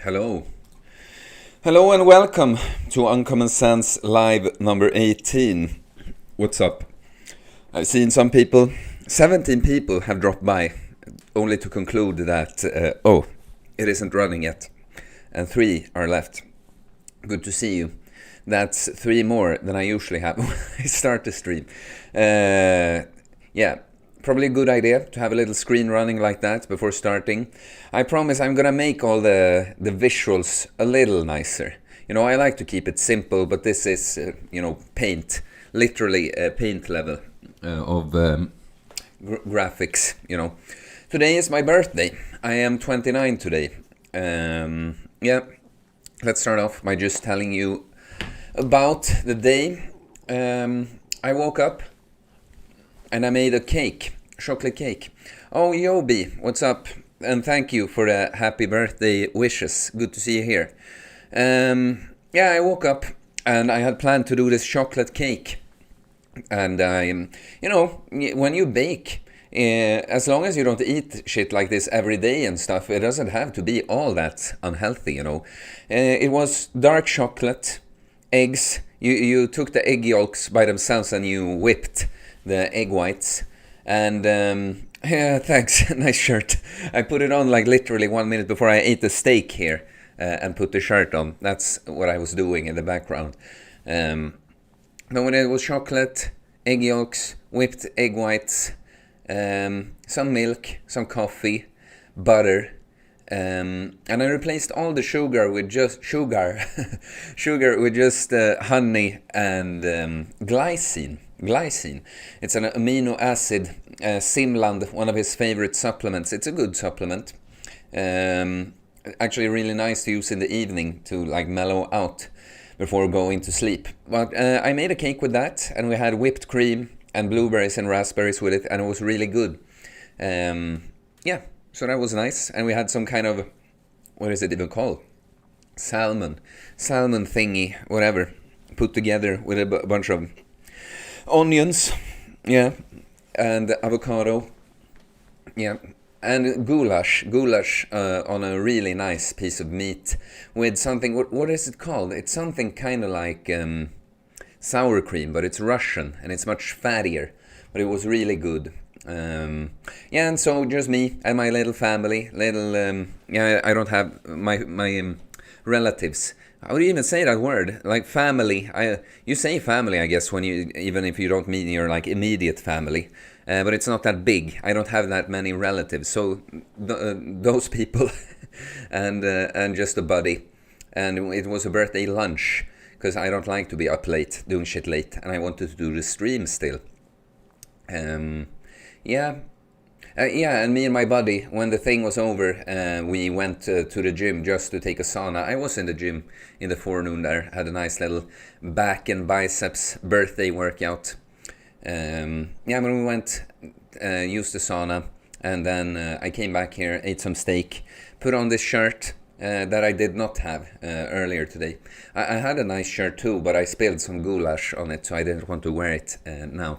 Hello. Hello and welcome to Uncommon Sense Live number 18. What's up? I've seen some people, 17 people have dropped by, only to conclude that, it isn't running yet. And 3 are left. Good to see you. That's 3 more than I usually have when I start the stream. Probably a good idea to have a little screen running like that before starting. I promise I'm gonna make all the visuals a little nicer. You know, I like to keep it simple, but this is, paint. Literally paint level of graphics, you know. Today is my birthday. I am 29 today. Let's start off by just telling you about the day. I woke up and I made a cake, chocolate cake. Oh, Yobi, what's up? And thank you for the happy birthday wishes. Good to see you here. I woke up and I had planned to do this chocolate cake. And when you bake, as long as you don't eat shit like this every day and stuff, it doesn't have to be all that unhealthy, you know. It was dark chocolate, eggs. You took the egg yolks by themselves and you whipped the egg whites. And thanks, nice shirt. I put it on like literally 1 minute before I ate the steak here and put the shirt on. That's what I was doing in the background. But when it was chocolate, egg yolks, whipped egg whites, some milk, some coffee, butter, and I replaced all the sugar with just honey and glycine. Glycine. It's an amino acid. Simland, one of his favorite supplements. It's a good supplement. Actually, really nice to use in the evening to like mellow out before going to sleep. But I made a cake with that, and we had whipped cream and blueberries and raspberries with it, and it was really good. So that was nice. And we had some kind of, what is it even called? Salmon thingy, whatever, put together with a bunch of onions, and avocado, and goulash on a really nice piece of meat with something, what is it called? It's something kind of like sour cream, but it's Russian and it's much fattier, but it was really good. And so just me and my little family, I don't have my relatives. How do you even say that word? Like family. You say family, I guess, when even if you don't mean your like immediate family. But it's not that big. I don't have that many relatives. So those people and just a buddy. And it was a birthday lunch because I don't like to be up late, doing shit late. And I wanted to do the stream still. And me and my buddy, when the thing was over, we went to the gym just to take a sauna. I was in the gym in the forenoon there, had a nice little back and biceps birthday workout. When we went, used the sauna, and then I came back here, ate some steak, put on this shirt that I did not have earlier today. I had a nice shirt too, but I spilled some goulash on it, so I didn't want to wear it now.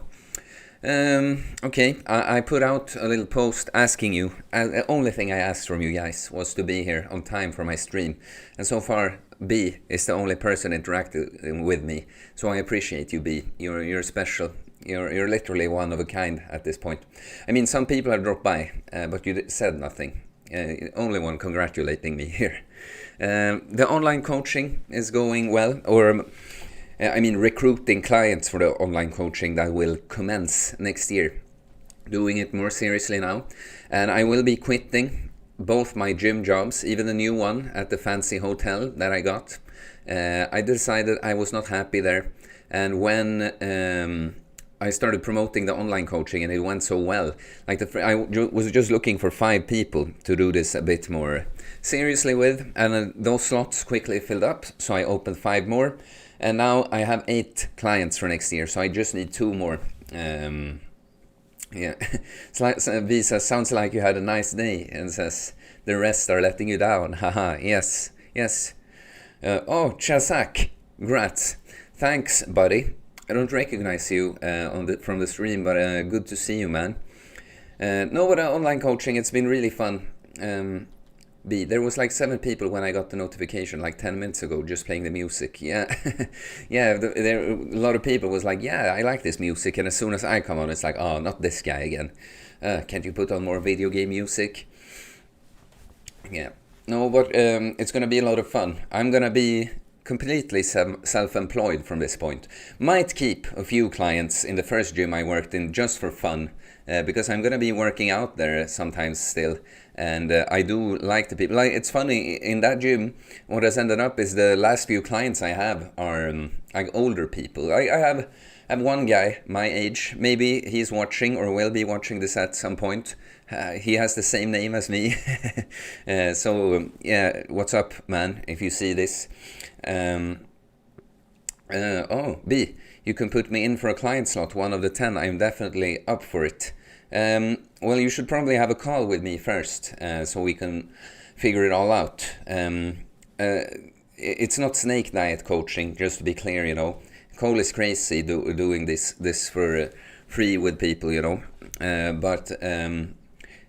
I put out a little post asking you, the only thing I asked from you guys was to be here on time for my stream, and so far B is the only person interacting with me, so I appreciate you, B. You're special. You're literally one of a kind at this point. I mean, some people have dropped by, but you said nothing. Only one congratulating me here. The online coaching is going well, recruiting clients for the online coaching that will commence next year. Doing it more seriously now. And I will be quitting both my gym jobs, even the new one at the fancy hotel that I got. I decided I was not happy there. And when I started promoting the online coaching and it went so well, I was just looking for 5 people to do this a bit more seriously with. And those slots quickly filled up, so I opened 5 more. And now I have 8 clients for next year, so I just need 2 more. Visa, sounds like you had a nice day, and says the rest are letting you down. Haha, yes. Chazak, grats. Thanks, buddy. I don't recognize you from the stream, but good to see you, man. But online coaching, it's been really fun. There was like 7 people when I got the notification like 10 minutes ago, just playing the music. Yeah, yeah. There a lot of people was like, yeah, I like this music, and as soon as I come on, it's like, oh, not this guy again. Can't you put on more video game music? Yeah. No, but it's gonna be a lot of fun. I'm gonna be completely self-employed from this point. Might keep a few clients in the first gym I worked in just for fun, because I'm gonna be working out there sometimes still, and I do like the people. Like, it's funny, in that gym, what has ended up is the last few clients I have are like older people. I have one guy my age. Maybe he's watching or will be watching this at some point. He has the same name as me. So yeah, what's up, man? If you see this, oh, B, you can put me in for a client slot, 1 of the 10. I'm definitely up for it. Well, you should probably have a call with me first, so we can figure it all out. It's not snake diet coaching, just to be clear, you know. Cole is crazy doing this for free with people, you know. But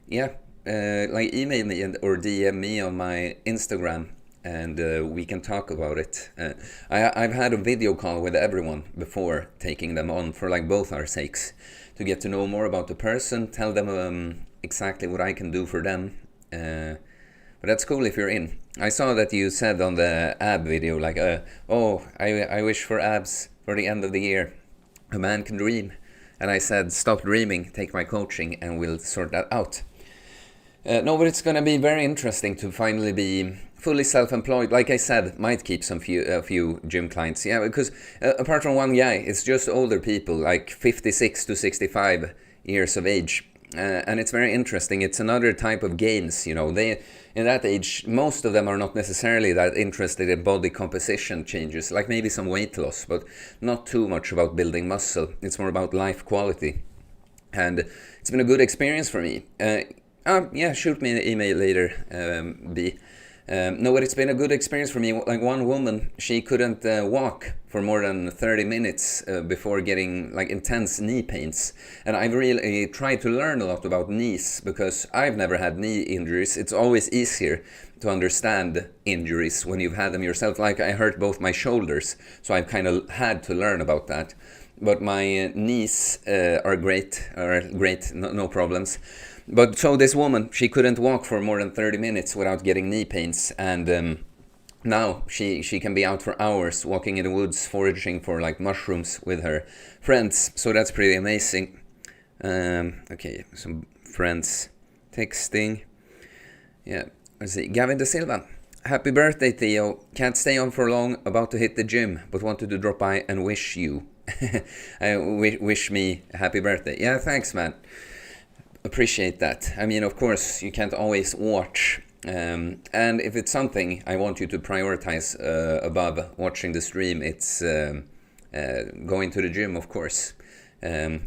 yeah, like email me or DM me on my Instagram, and we can talk about it. I've had a video call with everyone before, taking them on for like both our sakes, to get to know more about the person, tell them exactly what I can do for them. But that's cool if you're in. I saw that you said on the ab video, like, oh, I wish for abs for the end of the year. A man can dream. And I said, stop dreaming, take my coaching, and we'll sort that out. No, but it's gonna be very interesting to finally be fully self-employed. Like I said, might keep a few gym clients. Yeah, because apart from one guy, it's just older people, like 56 to 65 years of age. And it's very interesting. It's another type of gains, you know. They, in that age, most of them are not necessarily that interested in body composition changes, like maybe some weight loss, but not too much about building muscle. It's more about life quality. And it's been a good experience for me. Yeah, shoot me an email later, B. No, but it's been a good experience for me. Like, one woman, she couldn't walk for more than 30 minutes before getting like intense knee pains. And I've really tried to learn a lot about knees, because I've never had knee injuries. It's always easier to understand injuries when you've had them yourself. Like, I hurt both my shoulders, so I've kind of had to learn about that. But my knees are great, no problems. But so this woman, she couldn't walk for more than 30 minutes without getting knee pains, and now she can be out for hours walking in the woods, foraging for like mushrooms with her friends. So that's pretty amazing. Okay, some friends texting. Yeah, let's see. Gavin De Silva. Happy birthday, Theo. Can't stay on for long, about to hit the gym, but wanted to drop by and wish you. Wish me a happy birthday. Yeah, thanks, man. Appreciate that. I mean, of course, you can't always watch. And if it's something I want you to prioritize above watching the stream, it's going to the gym, of course.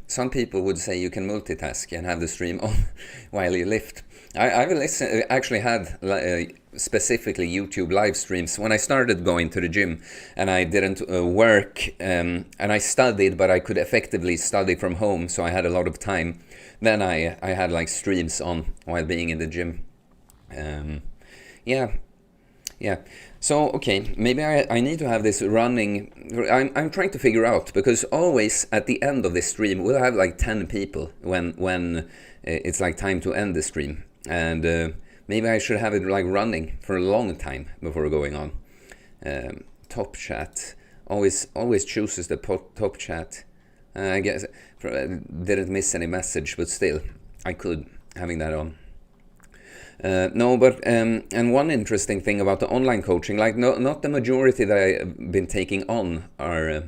Some people would say you can multitask and have the stream on while you lift. I've actually had specifically YouTube live streams when I started going to the gym, and I didn't work, and I studied, but I could effectively study from home, so I had a lot of time. Then I had like streams on while being in the gym. Yeah. So, okay, maybe I need to have this running. I'm trying to figure out, because always at the end of this stream we'll have like 10 people when it's like time to end the stream, and maybe I should have it like running for a long time before going on. Top chat always chooses the top chat. I guess didn't miss any message, but still I could having that on. No, but and one interesting thing about the online coaching, like not the majority that I've been taking on are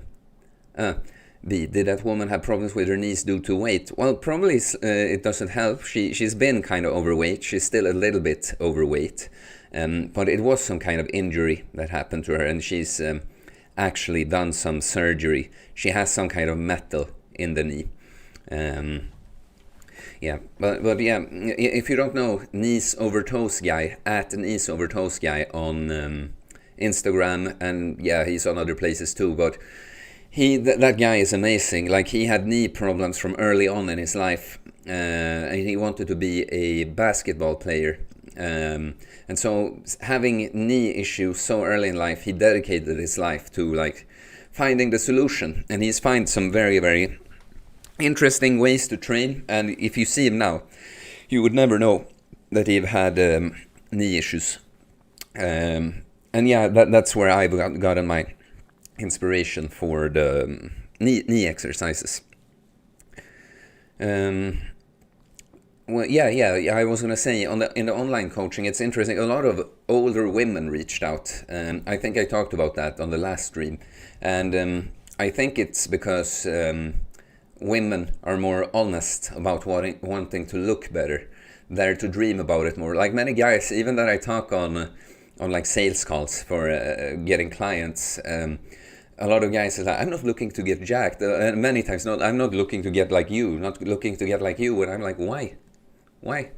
B, did that woman have problems with her knees due to weight? Well, probably it doesn't help. She's been kind of overweight. She's still a little bit overweight, but it was some kind of injury that happened to her, and she's actually done some surgery. She has some kind of metal in the knee. Yeah, but yeah, if you don't know Knees Over Toes Guy, at Knees Over Toes Guy on Instagram, and yeah, he's on other places too, but that guy is amazing. Like, he had knee problems from early on in his life, and he wanted to be a basketball player, And so having knee issues so early in life, he dedicated his life to like finding the solution, and he's found some very, very interesting ways to train. And if you see him now, you would never know that he've had knee issues. And yeah, that's where I've gotten my inspiration for the knee exercises. Well, yeah. I was gonna say in the online coaching, it's interesting. A lot of older women reached out. I think I talked about that on the last stream, and I think it's because women are more honest about wanting to look better. They're to dream about it more. Like many guys, even that I talk on like sales calls for getting clients. A lot of guys say, I'm not looking to get jacked. And many times, no, I'm not looking to get like you. Not looking to get like you. And I'm like, why? Why?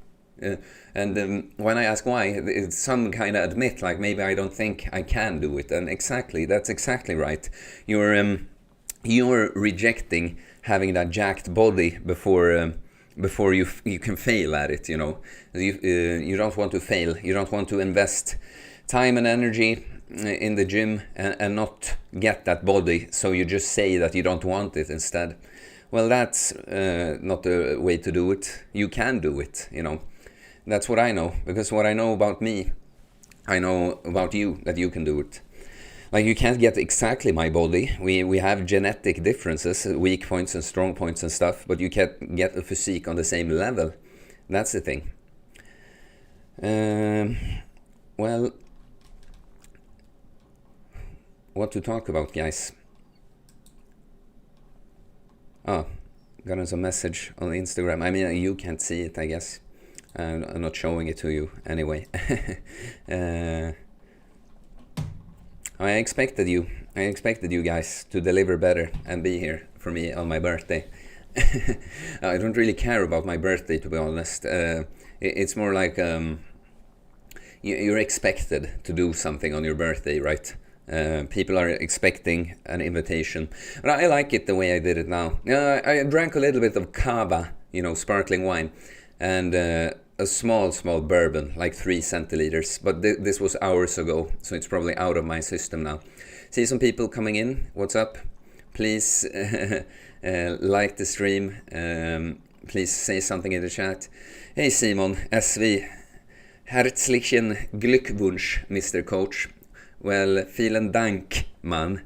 And when I ask why, some kind of admit like maybe I don't think I can do it. And exactly, that's exactly right. You're rejecting having that jacked body before you can fail at it. You know, you don't want to fail. You don't want to invest time and energy in the gym and not get that body. So you just say that you don't want it instead. Well, that's not the way to do it. You can do it, you know. That's what I know, because what I know about me, I know about you, that you can do it. Like, you can't get exactly my body. We have genetic differences, weak points and strong points and stuff, but you can't get a physique on the same level. That's the thing. Well, what to talk about, guys? Oh, got some message on Instagram. I mean, you can't see it, I guess. I'm not showing it to you anyway. I expected you guys to deliver better and be here for me on my birthday. I don't really care about my birthday, to be honest. It's more like you're expected to do something on your birthday, right? People are expecting an invitation, but I like it the way I did it now. I drank a little bit of cava, sparkling wine, and a small bourbon, like 3 centiliters, but this was hours ago, so it's probably out of my system now. See some people coming in. What's up? Please like the stream. Please say something in the chat. Hey Simon, SV. Herzlichen Glückwunsch, Mr. Coach. Well, vielen Dank, man.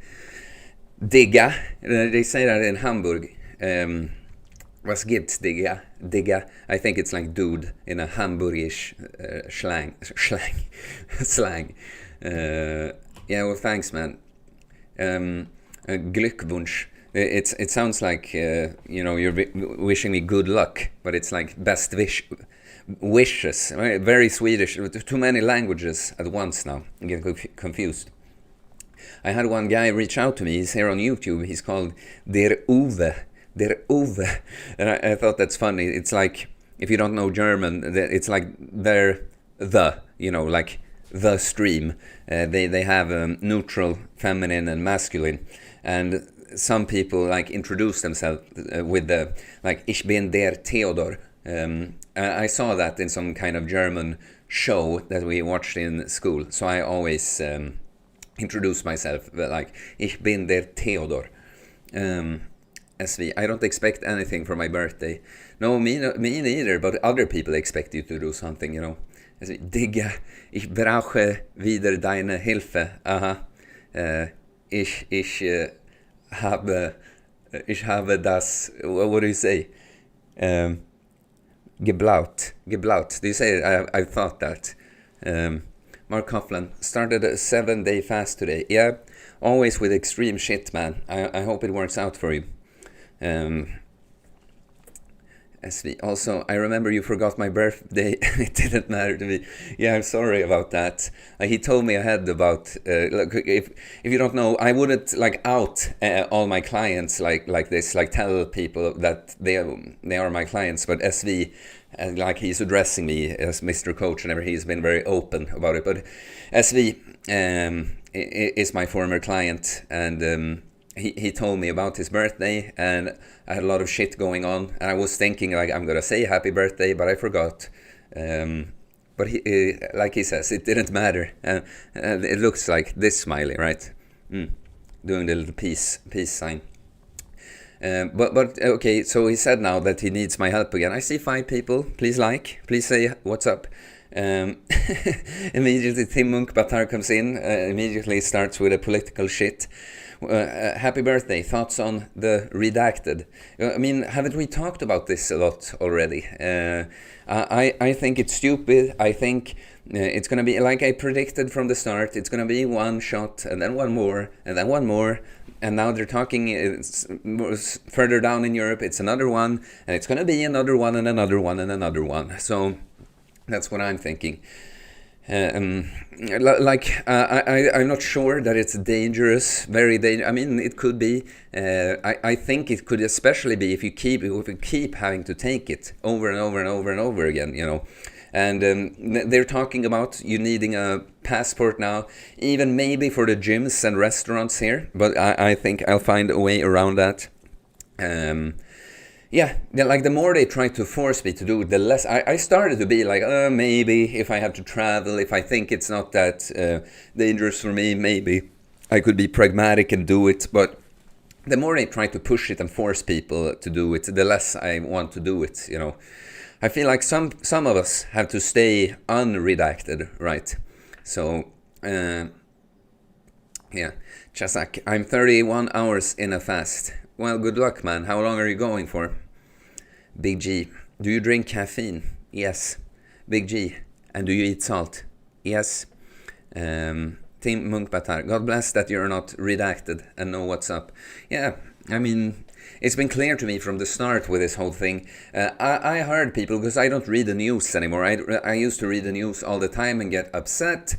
Digga. They say that in Hamburg. Was gibt's, Digga? Digga. I think it's like dude in a Hamburgish slang. Yeah, well, thanks, man. Glückwunsch. It sounds like, you're wishing me good luck, but it's like best wishes. Very Swedish. Too many languages at once now. I get confused. I had one guy reach out to me. He's here on YouTube. He's called Der Uwe. And I thought that's funny. It's like, if you don't know German, it's like like the stream. They have neutral, feminine, and masculine. And some people like introduce themselves with the like Ich bin der Theodor. I saw that in some kind of German show that we watched in school. So I always introduce myself like Ich bin der Theodor. SV. I don't expect anything for my birthday. No, me neither, but other people expect you to do something, Digga, ich brauche wieder deine Hilfe. Aha. Ich habe das, what do you say? Geblaut. Do you say it? I thought that. Mark Coughlin started a 7-day fast today. Yeah, always with extreme shit, man. I hope it works out for you. SV. Also, I remember you forgot my birthday. It didn't matter to me. Yeah, I'm sorry about that. He told me ahead about. Look, if you don't know, I wouldn't like out all my clients like this. Like tell people that they are my clients. But SV, like he's addressing me as Mr. Coach, and he's been very open about it. But SV is my former client, and. He told me about his birthday, and I had a lot of shit going on, and I was thinking like I'm gonna say happy birthday, but I forgot. but like he says, it didn't matter. It looks like this smiley, right? Doing the little peace sign. But okay, so he said now that he needs my help again. I see 5 people. Please say what's up. Immediately Tim Munkbattar comes in, immediately starts with a political shit. Happy birthday, thoughts on the redacted? I mean, haven't we talked about this a lot already? I think it's stupid. I think it's going to be, like I predicted from the start, it's going to be one shot, and then one more, and then one more. And now they're talking further down in Europe, it's another one, and it's going to be another one, and another one, and another one. So that's what I'm thinking. I'm not sure that it's dangerous, very dangerous. I mean, it could be. I think it could especially be if you keep having to take it over and over and over and over again, you know. And they're talking about you needing a passport now, even maybe for the gyms and restaurants here. But I think I'll find a way around that. Yeah, like the more they try to force me to do it, the less I started to be like, maybe if I have to travel, if I think it's not that dangerous for me, maybe I could be pragmatic and do it. But the more they try to push it and force people to do it, the less I want to do it, you know. I feel like some of us have to stay unredacted, right? So, yeah, Chazak, I'm 31 hours in a fast. Well, good luck, man. How long are you going for? Big G, do you drink caffeine? Yes. Big G, and do you eat salt? Yes. Tim Munkbattar, God bless that you're not redacted and know what's up. Yeah, I mean, it's been clear to me from the start with this whole thing. I heard people, because I don't read the news anymore. I used to read the news all the time and get upset.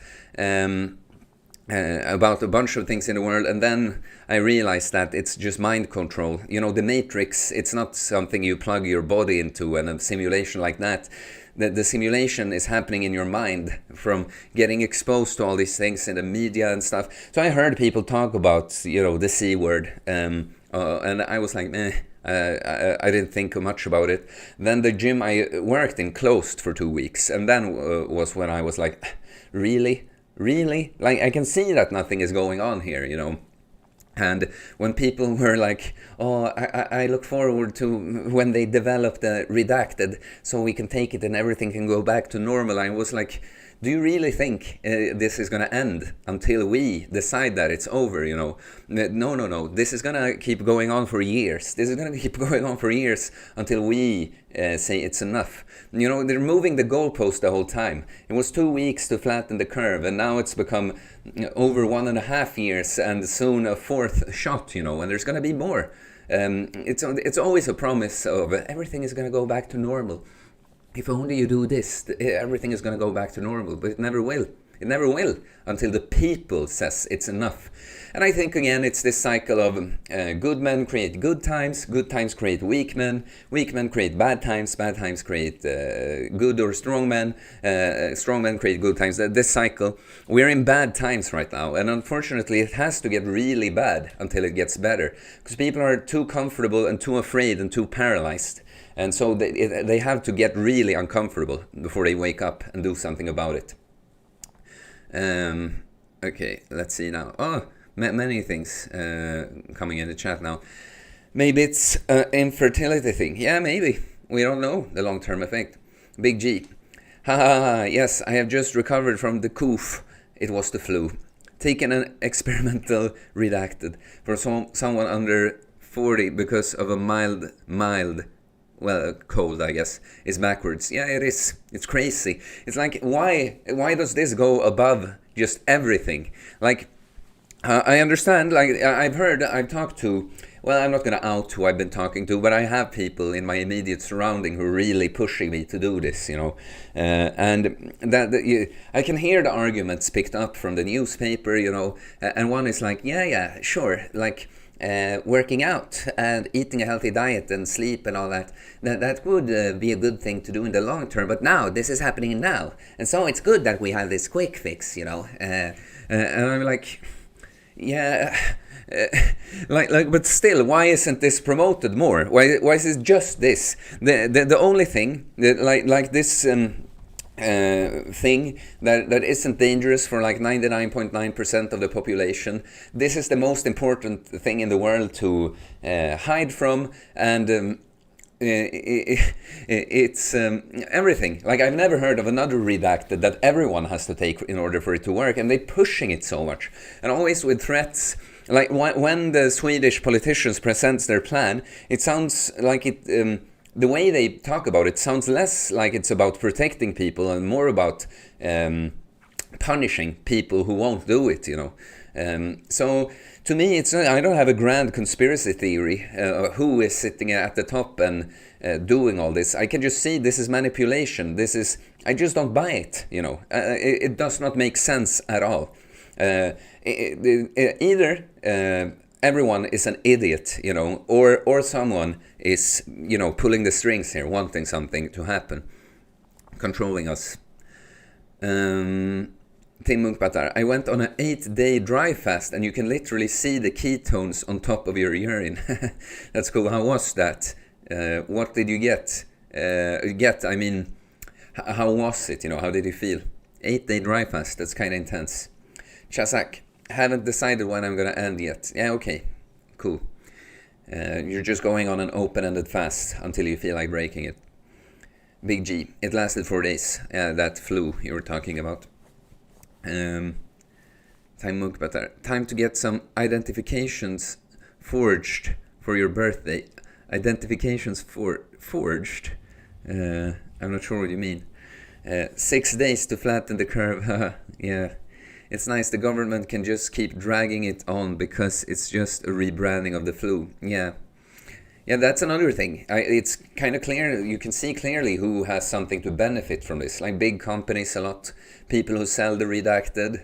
About a bunch of things in the world, and then I realized that it's just mind control. You know, the Matrix, it's not something you plug your body into and a simulation like that. The simulation is happening in your mind from getting exposed to all these things in the media and stuff. So I heard people talk about, you know, the C word, and I was like, I didn't think much about it. Then the gym I worked in closed for 2 weeks, and then was when I was like, really? Like, I can see that nothing is going on here, you know. And when people were like, oh, I look forward to when they develop the redacted so we can take it and everything can go back to normal, I was like, do you really think this is going to end until we decide that it's over, you know? No. This is going to keep going on for years. This is going to keep going on for years until we say it's enough. You know, they're moving the goalpost the whole time. It was 2 weeks to flatten the curve, and now it's become over 1.5 years and soon a 4th shot, you know, and there's going to be more. It's always a promise of everything is going to go back to normal. If only you do this, everything is going to go back to normal, but it never will. It never will until the people says it's enough. And I think, again, it's this cycle of good men create good times create weak men create bad times create good or strong men create good times. This cycle, we're in bad times right now, and unfortunately it has to get really bad until it gets better, because people are too comfortable and too afraid and too paralyzed. And so they have to get really uncomfortable before they wake up and do something about it. Okay, let's see now. Oh, many things coming in the chat now. Maybe it's an infertility thing. Yeah, maybe. We don't know the long-term effect. Big G. Yes, I have just recovered from the coof. It was the flu. Taken an experimental redacted for someone under 40 because of a mild, well, cold, I guess, is backwards. Yeah, it is. It's crazy. It's like, why does this go above just everything? Like, I understand, like, I've talked to, well, I'm not going to out who I've been talking to, but I have people in my immediate surrounding who are really pushing me to do this, you know. And I can hear the arguments picked up from the newspaper, you know, and one is like, yeah, sure, like, working out and eating a healthy diet and sleep and all that would be a good thing to do in the long term, but now this is happening now, and so it's good that we have this quick fix, you know. And I'm like, yeah, like, but still, why isn't this promoted more? Why is it just this? The only thing that, like this thing that isn't dangerous for like 99.9% of the population. This is the most important thing in the world to hide from, and it's everything. Like, I've never heard of another redacted that everyone has to take in order for it to work, and they're pushing it so much, and always with threats. Like, when the Swedish politicians present their plan, it sounds like it. The way they talk about it sounds less like it's about protecting people and more about punishing people who won't do it, you know. So to me, it's I don't have a grand conspiracy theory who is sitting at the top and doing all this. I can just see this is manipulation. I just don't buy it, you know. It does not make sense at all. Either everyone is an idiot, you know, or someone is, you know, pulling the strings here, wanting something to happen, controlling us. Tim Munkbatar, I went on an 8-day dry fast and you can literally see the ketones on top of your urine. That's cool. How was that? What did you get? I mean, how was it? You know, how did you feel? 8-day dry fast, that's kind of intense. Chazak, haven't decided when I'm gonna end yet. Yeah, okay, cool. You're just going on an open-ended fast until you feel like breaking it. Big G, it lasted 4 days. That flu you were talking about. Time to get some identifications forged for your birthday. Identifications forged? I'm not sure what you mean. 6 days to flatten the curve. Yeah. It's nice the government can just keep dragging it on because it's just a rebranding of the flu. Yeah, that's another thing. It's kind of clear, you can see clearly who has something to benefit from this. Like big companies a lot, people who sell the redacted.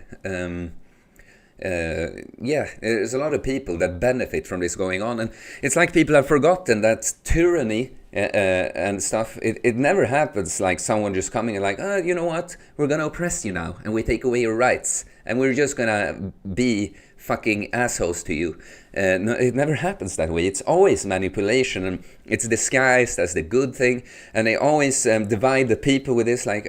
There's a lot of people that benefit from this going on. And it's like people have forgotten that tyranny and stuff, it never happens like someone just coming and like, oh, you know what, we're gonna oppress you now and we take away your rights and we're just gonna be fucking assholes to you. No, it never happens that way. It's always manipulation, and it's disguised as the good thing, and they always divide the people with this, like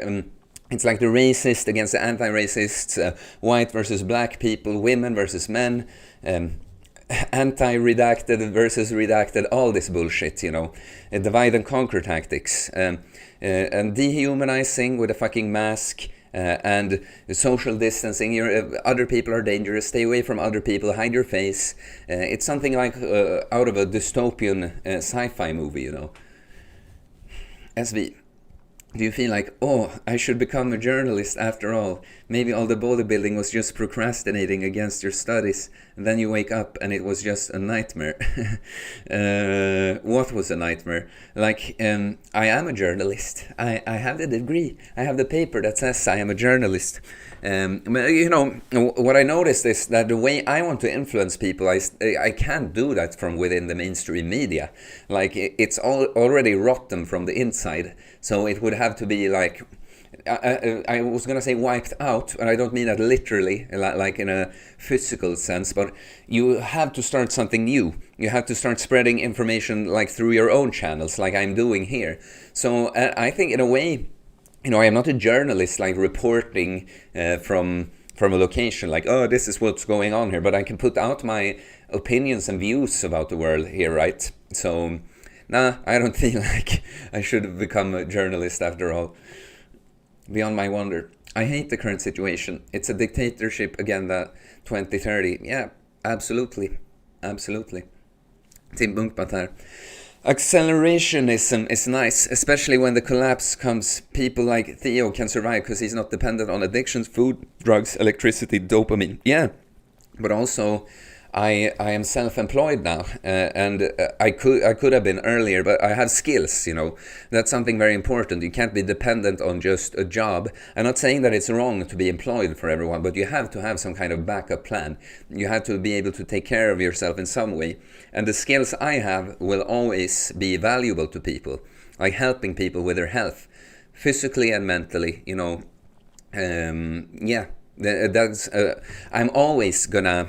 it's like the racist against the anti-racists, white versus black people, women versus men, anti-redacted versus redacted, all this bullshit, you know, divide and conquer tactics, and dehumanizing with a fucking mask, and social distancing. Other people are dangerous, stay away from other people, hide your face. It's something like out of a dystopian sci-fi movie, you know. SV, do you feel like, oh, I should become a journalist after all? Maybe all the bodybuilding was just procrastinating against your studies, and then you wake up and it was just a nightmare. What was a nightmare? Like, I am a journalist. I have the degree. I have the paper that says I am a journalist. You know, what I noticed is that the way I want to influence people, I can't do that from within the mainstream media. Like, it's already rotten from the inside. So it would have to be like, I was going to say wiped out, and I don't mean that literally, like in a physical sense, but you have to start something new. You have to start spreading information like through your own channels, like I'm doing here. So I think in a way, you know, I am not a journalist like reporting from a location like, oh, this is what's going on here, but I can put out my opinions and views about the world here, right? So, nah, I don't feel like I should have become a journalist after all. Beyond my wonder. I hate the current situation. It's a dictatorship agenda 2030. Yeah, absolutely. Absolutely. Tim Bunkbatar. Accelerationism is nice, especially when the collapse comes. People like Theo can survive because he's not dependent on addictions, food, drugs, electricity, dopamine. Yeah, but also I am self-employed now, and I could have been earlier, but I have skills, you know. That's something very important. You can't be dependent on just a job. I'm not saying that it's wrong to be employed for everyone, but you have to have some kind of backup plan. You have to be able to take care of yourself in some way. And the skills I have will always be valuable to people, like helping people with their health, physically and mentally, you know. That's I'm always gonna,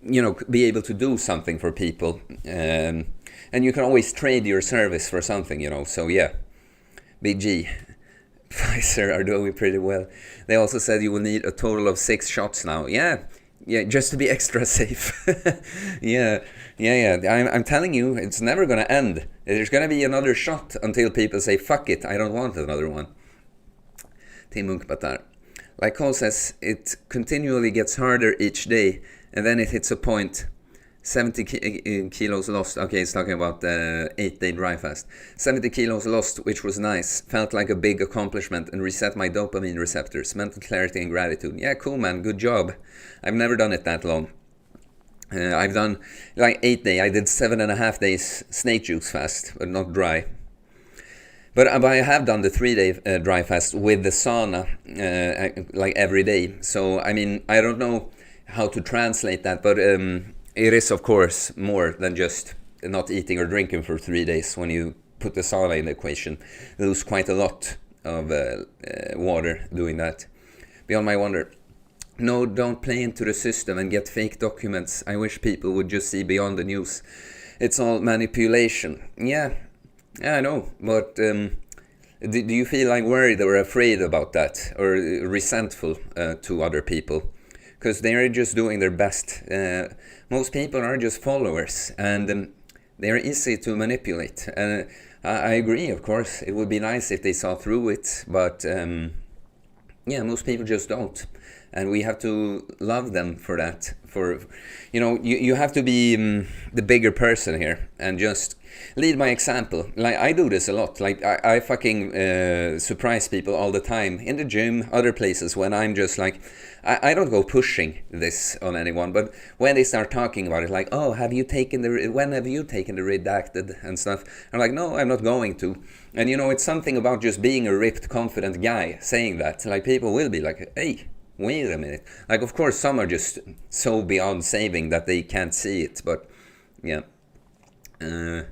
you know, be able to do something for people, and you can always trade your service for something, you know. So yeah, Big G, Pfizer are doing pretty well. They also said you will need a total of 6 shots now. Yeah, just to be extra safe. yeah. I'm telling you, it's never gonna end. There's gonna be another shot until people say, fuck it, I don't want another one. Tim Munkbatar. Like Cole says, it continually gets harder each day, and then it hits a point. 70 kilos lost. Okay, he's talking about the 8-day dry fast. 70 kilos lost, which was nice. Felt like a big accomplishment and reset my dopamine receptors. Mental clarity and gratitude. Yeah, cool, man. Good job. I've never done it that long. I've done like 8-day. I did 7.5 days snake juice fast, but not dry. But I have done the 3-day dry fast with the sauna like every day. So, I mean, I don't know how to translate that, but it is, of course, more than just not eating or drinking for 3 days. When you put the sauna in the equation, you lose quite a lot of water doing that. Beyond my wonder. No, don't play into the system and get fake documents. I wish people would just see beyond the news. It's all manipulation. Yeah, I know. But do you feel like worried or afraid about that? Or resentful to other people? Because they are just doing their best. Most people are just followers, and they are easy to manipulate. And I agree, of course. It would be nice if they saw through it, but most people just don't. And we have to love them for that. You have to be the bigger person here and just lead by example. Like, I do this a lot. Like, I fucking surprise people all the time in the gym, other places, when I'm just like, I don't go pushing this on anyone, but when they start talking about it, like, oh, when have you taken the redacted and stuff? I'm like, no, I'm not going to. And it's something about just being a ripped, confident guy saying that. Like, people will be like, hey, wait a minute. Like, of course, some are just so beyond saving that they can't see it, but yeah. Tim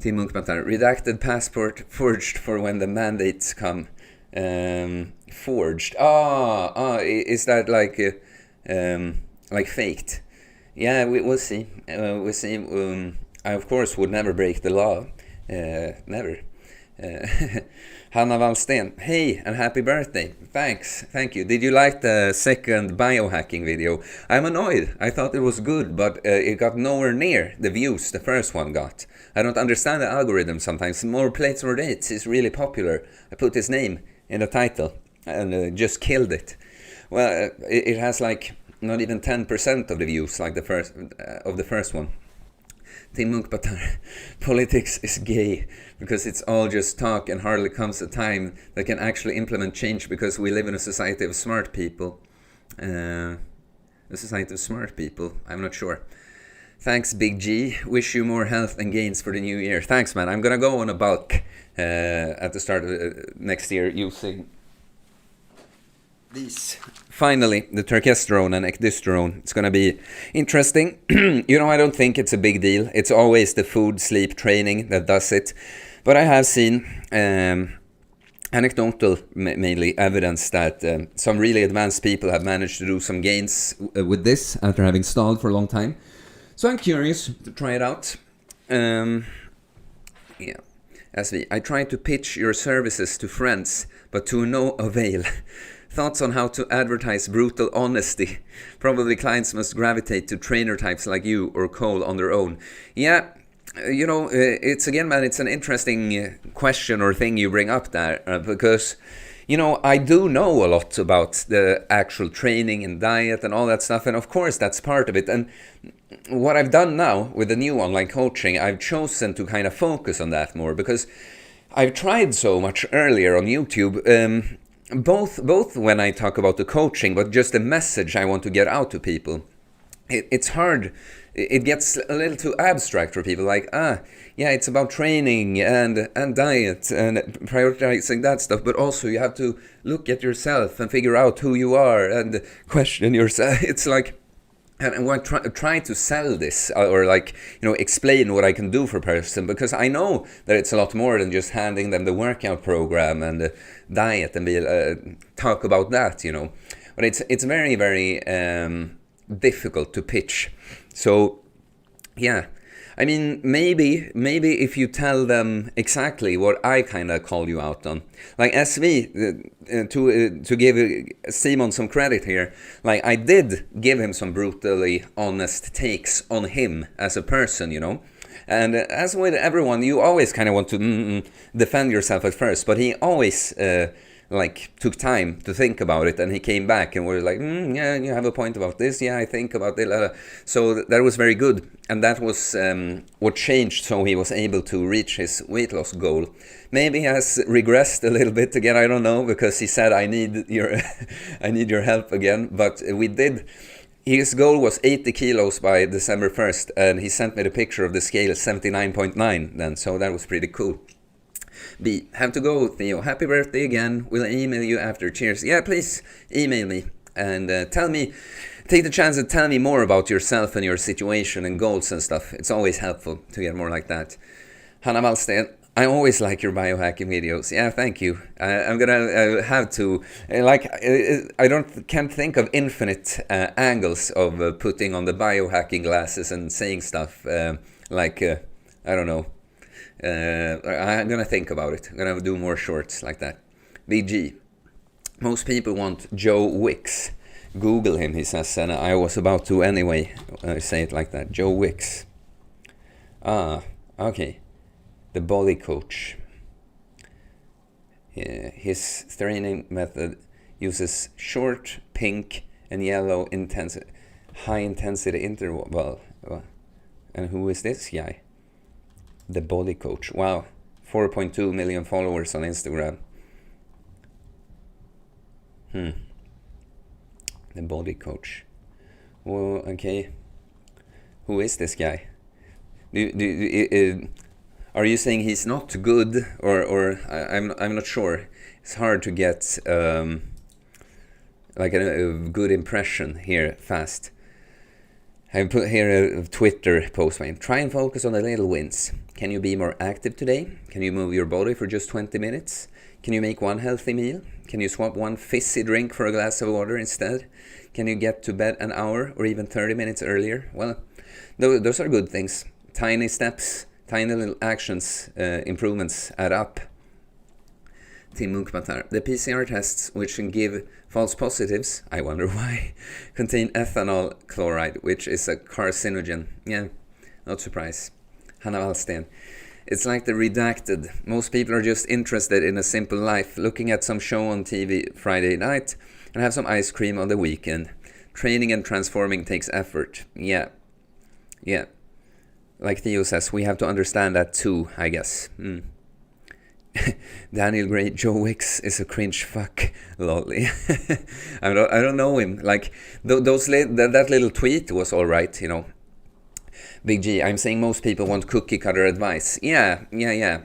Munkbatar, redacted passport forged for when the mandates come. Forged. Is that like faked? Yeah, we'll see. We'll see. I, of course, would never break the law. Never. Hanna Wallsten, hey and happy birthday. Thank you. Did you like the second biohacking video? I'm annoyed. I thought it was good, but it got nowhere near the views the first one got. I don't understand the algorithm sometimes. More plates or dates is really popular. I put his name in the title and just killed it. Well, it has like not even 10% of the views like the first one. Tim Munkbatar, politics is gay because it's all just talk and hardly comes a time that can actually implement change because we live in a society of smart people. A society of smart people, I'm not sure. Thanks, Big G. Wish you more health and gains for the new year. Thanks, man. I'm gonna go on a bulk at the start of next year using these. Finally, the terkesterone and ecdysterone. It's gonna be interesting. I don't think it's a big deal. It's always the food, sleep, training that does it. But I have seen anecdotal, mainly, evidence that some really advanced people have managed to do some gains with this after having stalled for a long time. So I'm curious to try it out. I tried to pitch your services to friends, but to no avail. Thoughts on how to advertise brutal honesty? Probably clients must gravitate to trainer types like you or Cole on their own. Yeah, it's again, man, it's an interesting question or thing you bring up there because, I do know a lot about the actual training and diet and all that stuff, and of course that's part of it. And what I've done now with the new online coaching, I've chosen to kind of focus on that more because I've tried so much earlier on YouTube. Both when I talk about the coaching, but just the message I want to get out to people. It's hard. It gets a little too abstract for people. Like, it's about training and diet and prioritizing that stuff. But also you have to look at yourself and figure out who you are and question yourself. It's like, and when try to sell this or explain what I can do for a person, because I know that it's a lot more than just handing them the workout program and the diet and talk about that, But it's very, very difficult to pitch. So, yeah, I mean, maybe if you tell them exactly what I kind of call you out on, like SV, to give Simon some credit here, like I did give him some brutally honest takes on him as a person, you know. And as with everyone, you always kind of want to defend yourself at first, but he always like took time to think about it, and he came back and was like, yeah, you have a point about this, yeah, I think about it. So that was very good, and that was what changed, so he was able to reach his weight loss goal. Maybe he has regressed a little bit again, I don't know, because he said, I need your I need your help again, but we did. His goal was 80 kilos by December 1st, and he sent me the picture of the scale, 79.9 then, so that was pretty cool. B. Have to go, Theo. Happy birthday again. Will email you after. Cheers. Yeah, please email me and tell me. Take the chance and tell me more about yourself and your situation and goals and stuff. It's always helpful to get more like that. Hanna Wallsten. I always like your biohacking videos. Yeah, thank you. I'm gonna have to can't think of infinite angles of putting on the biohacking glasses and saying stuff I don't know. I'm gonna think about it. I'm gonna do more shorts like that. BG. Most people want Joe Wicks. Google him, he says, and I was about to anyway. Say it like that. Joe Wicks. Okay. The body coach. Yeah, his training method uses short, pink, and yellow high intensity interval. And who is this guy? The body coach. Wow. 4.2 million followers on Instagram. The body coach. Well, okay. Who is this guy? Are you saying he's not good, or I'm not sure. It's hard to get like a good impression here fast. I put here a Twitter post. Try and focus on the little wins. Can you be more active today? Can you move your body for just 20 minutes? Can you make one healthy meal? Can you swap one fizzy drink for a glass of water instead? Can you get to bed an hour or even 30 minutes earlier? Well, those are good things. Tiny steps, tiny little actions, improvements add up. Tim Munkmatar. The PCR tests, which can give false positives, I wonder why, contain ethanol chloride, which is a carcinogen. Yeah, not surprised. Hanna Wallsten. It's like the redacted. Most people are just interested in a simple life, looking at some show on TV Friday night and have some ice cream on the weekend. Training and transforming takes effort. Yeah. Like Theo says, we have to understand that too, I guess. Daniel Gray, Joe Wicks is a cringe fuck, lolly. I don't know him. Like that little tweet was all right, you know. Big G, I'm saying most people want cookie cutter advice. Yeah,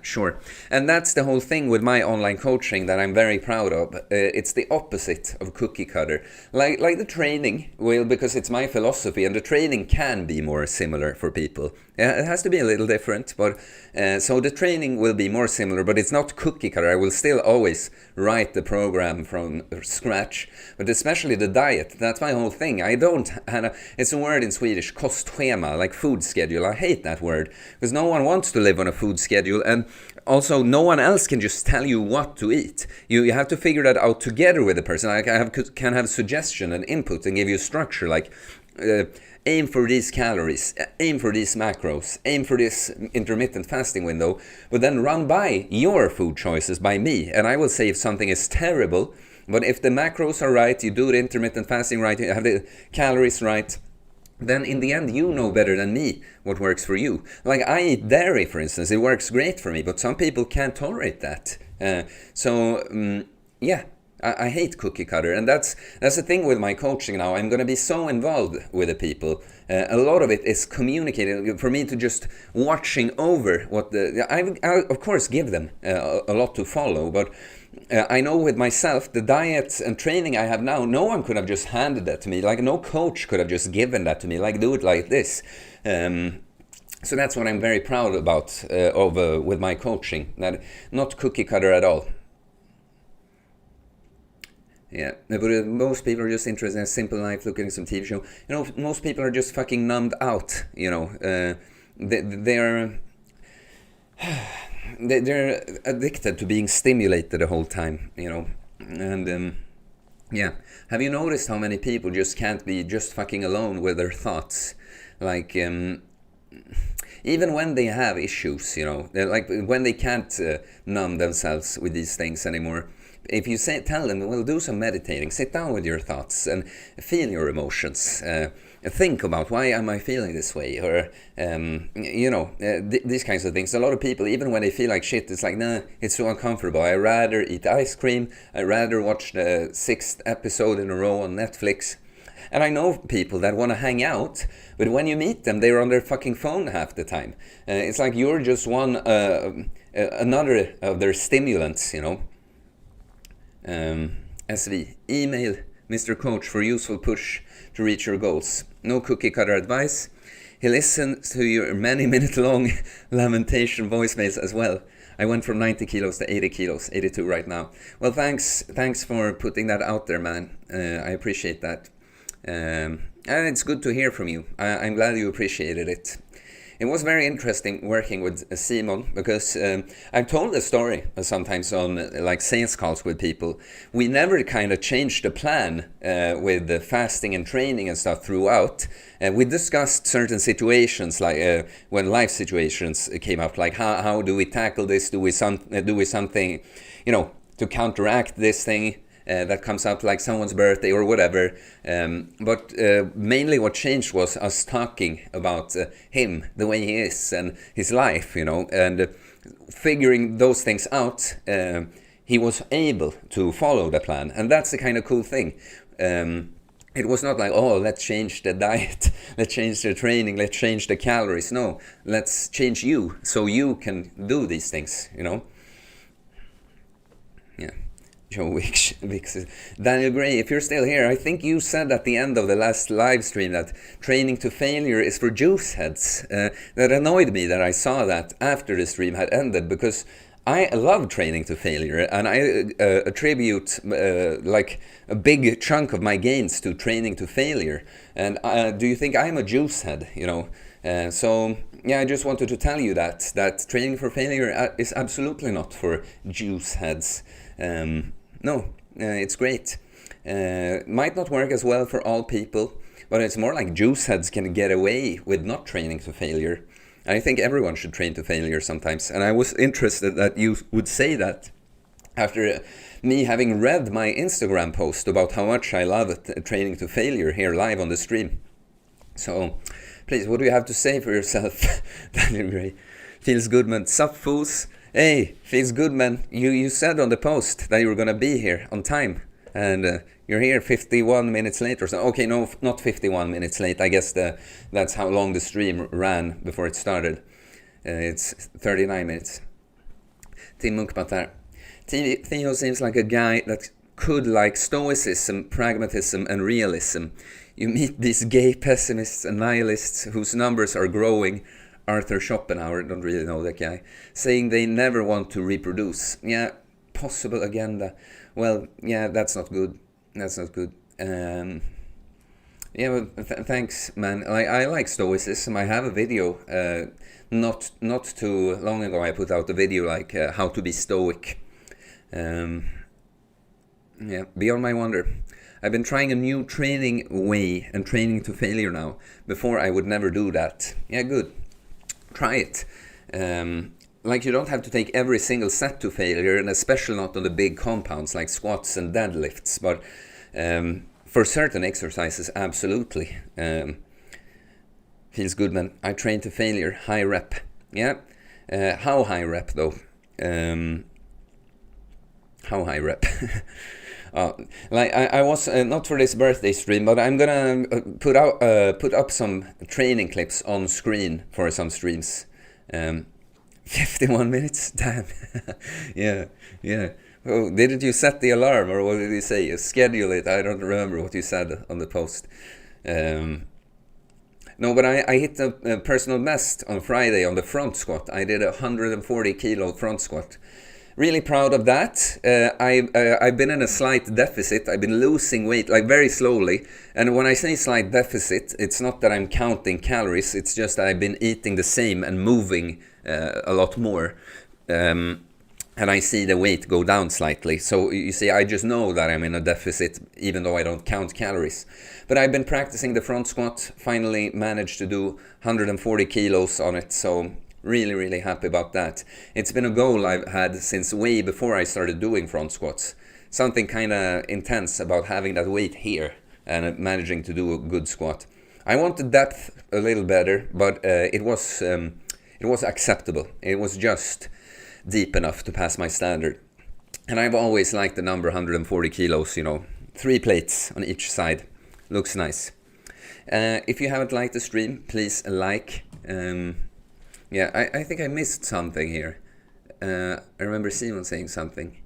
sure. And that's the whole thing with my online coaching that I'm very proud of. It's the opposite of cookie cutter. Like the training, well, because it's my philosophy, and the training can be more similar for people. It has to be a little different, but so the training will be more similar, but it's not cookie cutter. I will still always write the program from scratch, but especially the diet. That's my whole thing. It's a word in Swedish, kostschema, like food schedule. I hate that word because no one wants to live on a food schedule, and also no one else can just tell you what to eat. You have to figure that out together with the person. I can have suggestion and input and give you structure, like aim for these calories, aim for these macros, aim for this intermittent fasting window, but then run by your food choices by me, and I will say if something is terrible. But if the macros are right, you do the intermittent fasting right, you have the calories right, then in the end you know better than me what works for you. Like I eat dairy, for instance, it works great for me, but some people can't tolerate that. I hate cookie cutter, and that's the thing with my coaching now. I'm going to be so involved with the people. A lot of it is communicating for me to just watching over what I of course give them a lot to follow, but I know with myself, the diet and training I have now, no one could have just handed that to me. Like no coach could have just given that to me, like do it like this. So that's what I'm very proud about with my coaching. That not cookie cutter at all. Yeah, but most people are just interested in a simple life, looking at some TV show. You know, most people are just fucking numbed out, you know. they're they're addicted to being stimulated the whole time, you know. And yeah, have you noticed how many people just can't be just fucking alone with their thoughts? Like even when they have issues, you know, like when they can't numb themselves with these things anymore, if you tell them, well, do some meditating, sit down with your thoughts and feel your emotions, think about why am I feeling this way, or these kinds of things. A lot of people, even when they feel like shit, it's like, nah, it's so uncomfortable, I'd rather eat ice cream, I'd rather watch the 6th episode in a row on Netflix. And I know people that want to hang out, but when you meet them, they're on their fucking phone half the time. It's like you're just another of their stimulants, you know. SV, email Mr. Coach for useful push to reach your goals. No cookie cutter advice. He listens to your many minute long lamentation voicemails as well. I went from 90 kilos to 80 kilos, 82 right now. Well, thanks for putting that out there, man. I appreciate that. And it's good to hear from you. I'm glad you appreciated it. It was very interesting working with Simon, because I've told the story sometimes on like sales calls with people. We never kind of changed the plan with the fasting and training and stuff throughout. We discussed certain situations, like when life situations came up, like how do we tackle this? Do we something, you know, to counteract this thing that comes up, like someone's birthday or whatever. But mainly what changed was us talking about him, the way he is, and his life, you know, and figuring those things out. He was able to follow the plan, and that's the kind of cool thing. It was not like, oh, let's change the diet, let's change the training, let's change the calories. No, let's change you so you can do these things, you know. Yeah. Joe Wicks. Daniel Gray, if you're still here, I think you said at the end of the last live stream that training to failure is for juice heads. That annoyed me that I saw that after the stream had ended, because I love training to failure, and I attribute like a big chunk of my gains to training to failure. And do you think I'm a juice head, you know? So yeah, I just wanted to tell you that training for failure is absolutely not for juice heads. No, it's great. Might not work as well for all people, but it's more like juice heads can get away with not training to failure. I think everyone should train to failure sometimes. And I was interested that you would say that after me having read my Instagram post about how much I love training to failure here live on the stream. So please, what do you have to say for yourself? Daniel Gray. Feels good, man. Sup, fools? Hey, feels good, man. You said on the post that you were gonna be here on time, and you're here 51 minutes late or so. Okay, no, not 51 minutes late. I guess that's how long the stream ran before it started. It's 39 minutes. Tim Munkmatar. Theo seems like a guy that could like stoicism, pragmatism, and realism. You meet these gay pessimists and nihilists whose numbers are growing. Arthur Schopenhauer, don't really know that guy, saying they never want to reproduce. Yeah, possible agenda. Well, yeah, that's not good. That's not good. Yeah, well, thanks, man. I like stoicism. I have a video, not too long ago, I put out a video like how to be stoic. Yeah, beyond my wonder. I've been trying a new training way and training to failure now. Before I would never do that. Yeah, good. Try it. Like you don't have to take every single set to failure, and especially not on the big compounds like squats and deadlifts, but for certain exercises, absolutely. Feels good, man. I train to failure, high rep. Yeah. How high rep though? How high rep? Like I was not for this birthday stream, but I'm gonna put up some training clips on screen for some streams. 51 minutes, damn. yeah. Oh, didn't you set the alarm, or what did you say? Schedule it. I don't remember what you said on the post. No, but I hit a personal best on Friday on the front squat. I did a 140 kilo front squat. really proud of that. I've been in a slight deficit. I've been losing weight like very slowly. And when I say slight deficit, it's not that I'm counting calories. It's just that I've been eating the same and moving a lot more. And I see the weight go down slightly. So you see, I just know that I'm in a deficit even though I don't count calories. But I've been practicing the front squat, finally managed to do 140 kilos on it. So really, really happy about that. It's been a goal I've had since way before I started doing front squats. Something kind of intense about having that weight here and managing to do a good squat. I want the depth a little better, but it was acceptable. It was just deep enough to pass my standard. And I've always liked the number 140 kilos, 3 plates on each side. Looks nice. If you haven't liked the stream, please like. Yeah, I think I missed something here. I remember Simon saying something.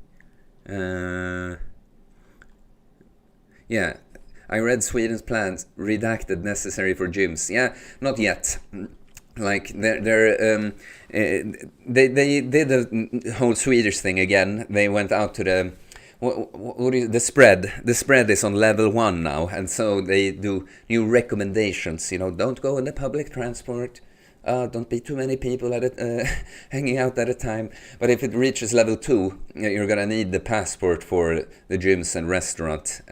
Yeah, I read Sweden's plans, redacted, necessary for gyms. Yeah, not yet. Like they did the whole Swedish thing again. They went out to the what is the spread? The spread is on level 1 now, and so they do new recommendations. Don't go in the public transport. Don't be too many people hanging out at a time. But if it reaches level 2, you're gonna need the passport for the gyms and restaurant.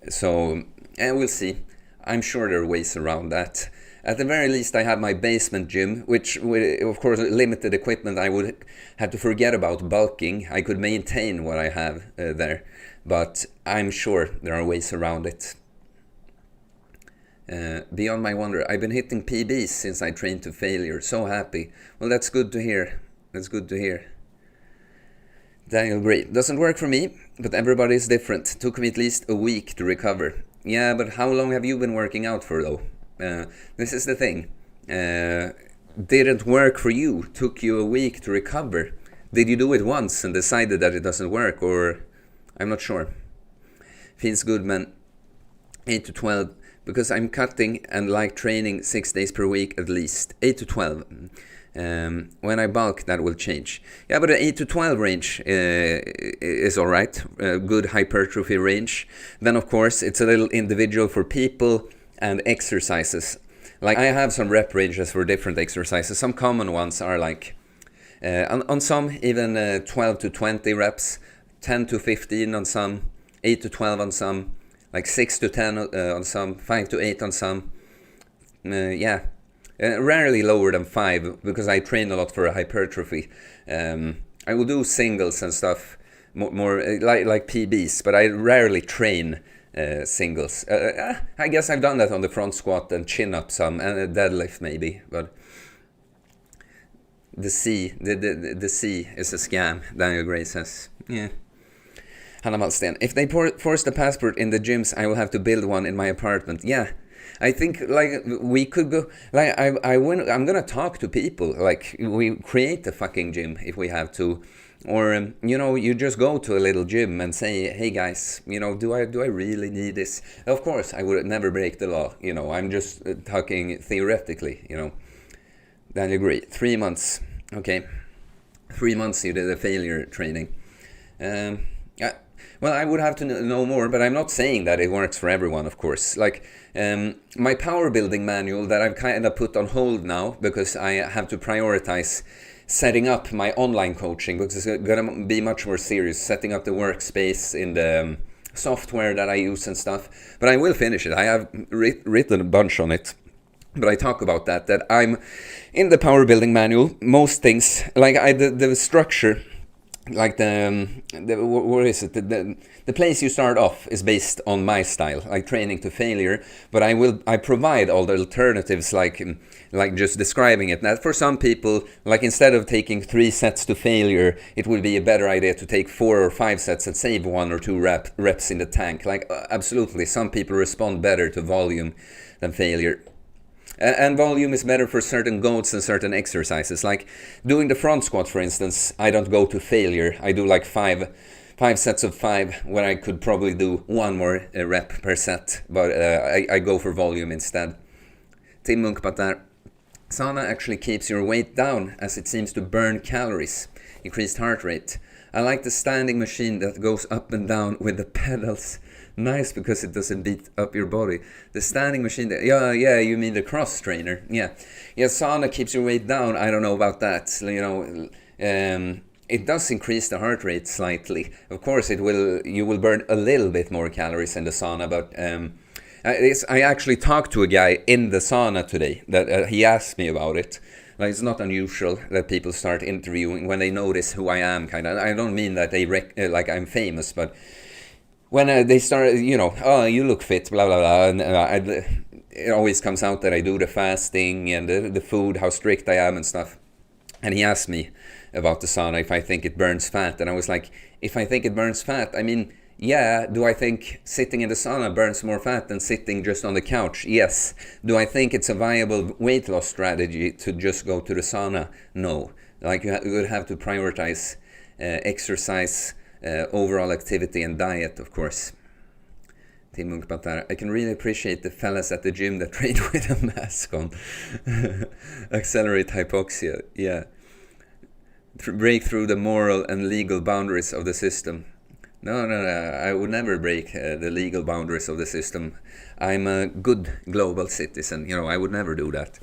So we'll see. I'm sure there are ways around that. At the very least, I have my basement gym, which, with, of course, limited equipment, I would have to forget about bulking. I could maintain what I have there, but I'm sure there are ways around it. Beyond my wonder, I've been hitting PBs since I trained to failure. So happy. Well, that's good to hear. That's good to hear. Daniel Gray. Doesn't work for me, but everybody is different. Took me at least a week to recover. Yeah, but how long have you been working out for, though? This is the thing. Didn't work for you. Took you a week to recover. Did you do it once and decided that it doesn't work, or I'm not sure. Feels good, man. 8 to 12. Because I'm cutting and like training 6 days per week at least. 8 to 12. When I bulk, that will change. Yeah, but the 8 to 12 range is alright. Good hypertrophy range. Then, of course, it's a little individual for people and exercises. Like, I have some rep ranges for different exercises. Some common ones are like, on some, even 12 to 20 reps, 10 to 15 on some, 8 to 12 on some, like 6 to 10 on some, 5 to 8 on some. Rarely lower than 5, because I train a lot for hypertrophy. I will do singles and stuff, more like PBs, but I rarely train singles. I guess I've done that on the front squat and chin up some, and a deadlift maybe, but the C is a scam, Daniel Gray says. Yeah. Hanna Malsten. If they force the passport in the gyms, I will have to build one in my apartment. Yeah, I think like we could go. Like I'm gonna talk to people. Like we create the fucking gym if we have to, or you just go to a little gym and say, hey guys, do I really need this? Of course, I would never break the law. I'm just talking theoretically. Daniel Gray. 3 months. Okay, 3 months you did a failure training. Well, I would have to know more, but I'm not saying that it works for everyone, of course. Like, my power building manual that I've kind of put on hold now because I have to prioritize setting up my online coaching, because it's going to be much more serious, setting up the workspace in the software that I use and stuff. But I will finish it. I have written a bunch on it. But I talk about that I'm in the power building manual, most things, like the structure, like what is it? The place you start off is based on my style, like training to failure. But I provide all the alternatives, like just describing it. Now, for some people, like instead of taking 3 sets to failure, it would be a better idea to take 4 or 5 sets and save 1 or 2 reps in the tank. Like absolutely, some people respond better to volume than failure. And volume is better for certain goals and certain exercises. Like doing the front squat, for instance, I don't go to failure. I do like 5 sets of 5, where I could probably do 1 more rep per set. But I go for volume instead. Tim Munkpat där. Sauna actually keeps your weight down, as it seems to burn calories. increased heart rate. I like the standing machine that goes up and down with the pedals. Nice, because it doesn't beat up your body. The standing machine, yeah, you mean the cross trainer. Yeah, sauna keeps your weight down. I don't know about that. It does increase the heart rate slightly. Of course, you will burn a little bit more calories in the sauna, but I actually talked to a guy in the sauna today that he asked me about it. Like, it's not unusual that people start interviewing when they notice who I am, kind of. I don't mean that they like I'm famous, but when they start, oh, you look fit, blah blah blah, and it always comes out that I do the fasting and the food, how strict I am and stuff. And he asked me about the sauna, if I think it burns fat, and I was like, if I think it burns fat, I mean, yeah. Do I think sitting in the sauna burns more fat than sitting just on the couch? Yes. Do I think it's a viable weight loss strategy to just go to the sauna? No. Like, you would have to prioritize exercise, overall activity, and diet, of course. Tim Munkpatar, I can really appreciate the fellas at the gym that train with a mask on. Accelerate hypoxia, yeah. Break through the moral and legal boundaries of the system. No, I would never break the legal boundaries of the system. I'm a good global citizen, I would never do that.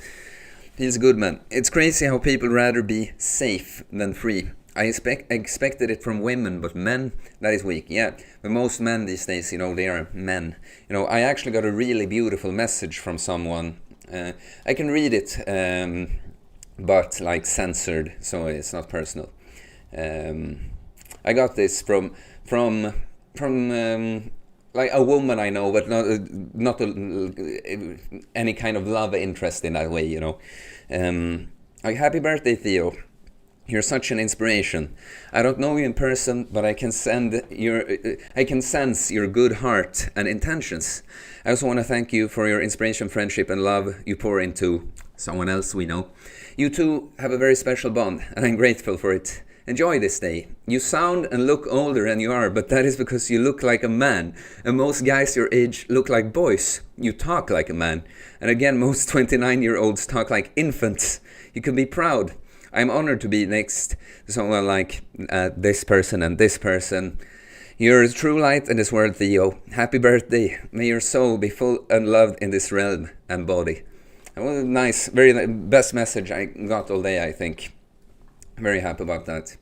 Feels good, man. It's crazy how people rather be safe than free. I expected it from women, but men, that is weak. Yeah, but most men these days, they are men. I actually got a really beautiful message from someone. I can read it, but like censored, so it's not personal. I got this from like a woman I know, but not any kind of love interest in that way, Like, happy birthday, Theo. You're such an inspiration. I don't know you in person, but I can sense your good heart and intentions. I also want to thank you for your inspiration, friendship, and love you pour into someone else we know. You two have a very special bond, and I'm grateful for it. Enjoy this day. You sound and look older than you are, but that is because you look like a man. And most guys your age look like boys. You talk like a man. And again, most 29-year-olds talk like infants. You can be proud. I'm honored to be next to someone like this person and this person. You're a true light in this world, Theo. Happy birthday. May your soul be full and loved in this realm and body. Well, nice. Very best message I got all day, I think. Very happy about that.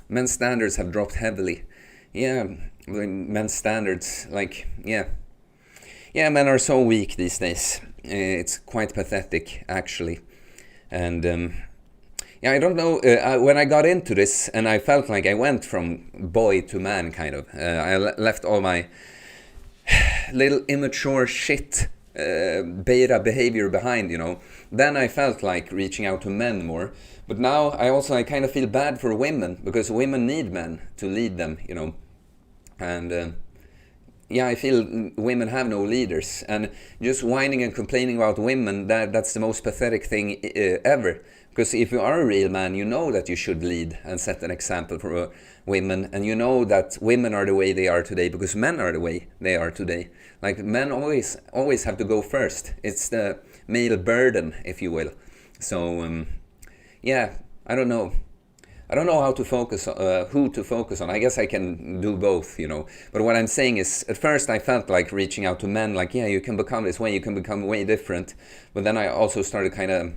Men's standards have dropped heavily. Yeah, men's standards, men are so weak these days. It's quite pathetic, actually. And I don't know, when I got into this, and I felt like I went from boy to man, kind of. I left all my little immature shit, beta behavior behind, Then I felt like reaching out to men more. But now I kind of feel bad for women, because women need men to lead them, And I feel women have no leaders. And just whining and complaining about women, that's the most pathetic thing ever. Because if you are a real man, you know that you should lead and set an example for women. And you know that women are the way they are today because men are the way they are today. Like, men always have to go first. It's the male burden, if you will. So, I don't know. I don't know how to focus, who to focus on. I guess I can do both, But what I'm saying is, at first I felt like reaching out to men, like, yeah, you can become this way, you can become way different. But then I also started kind of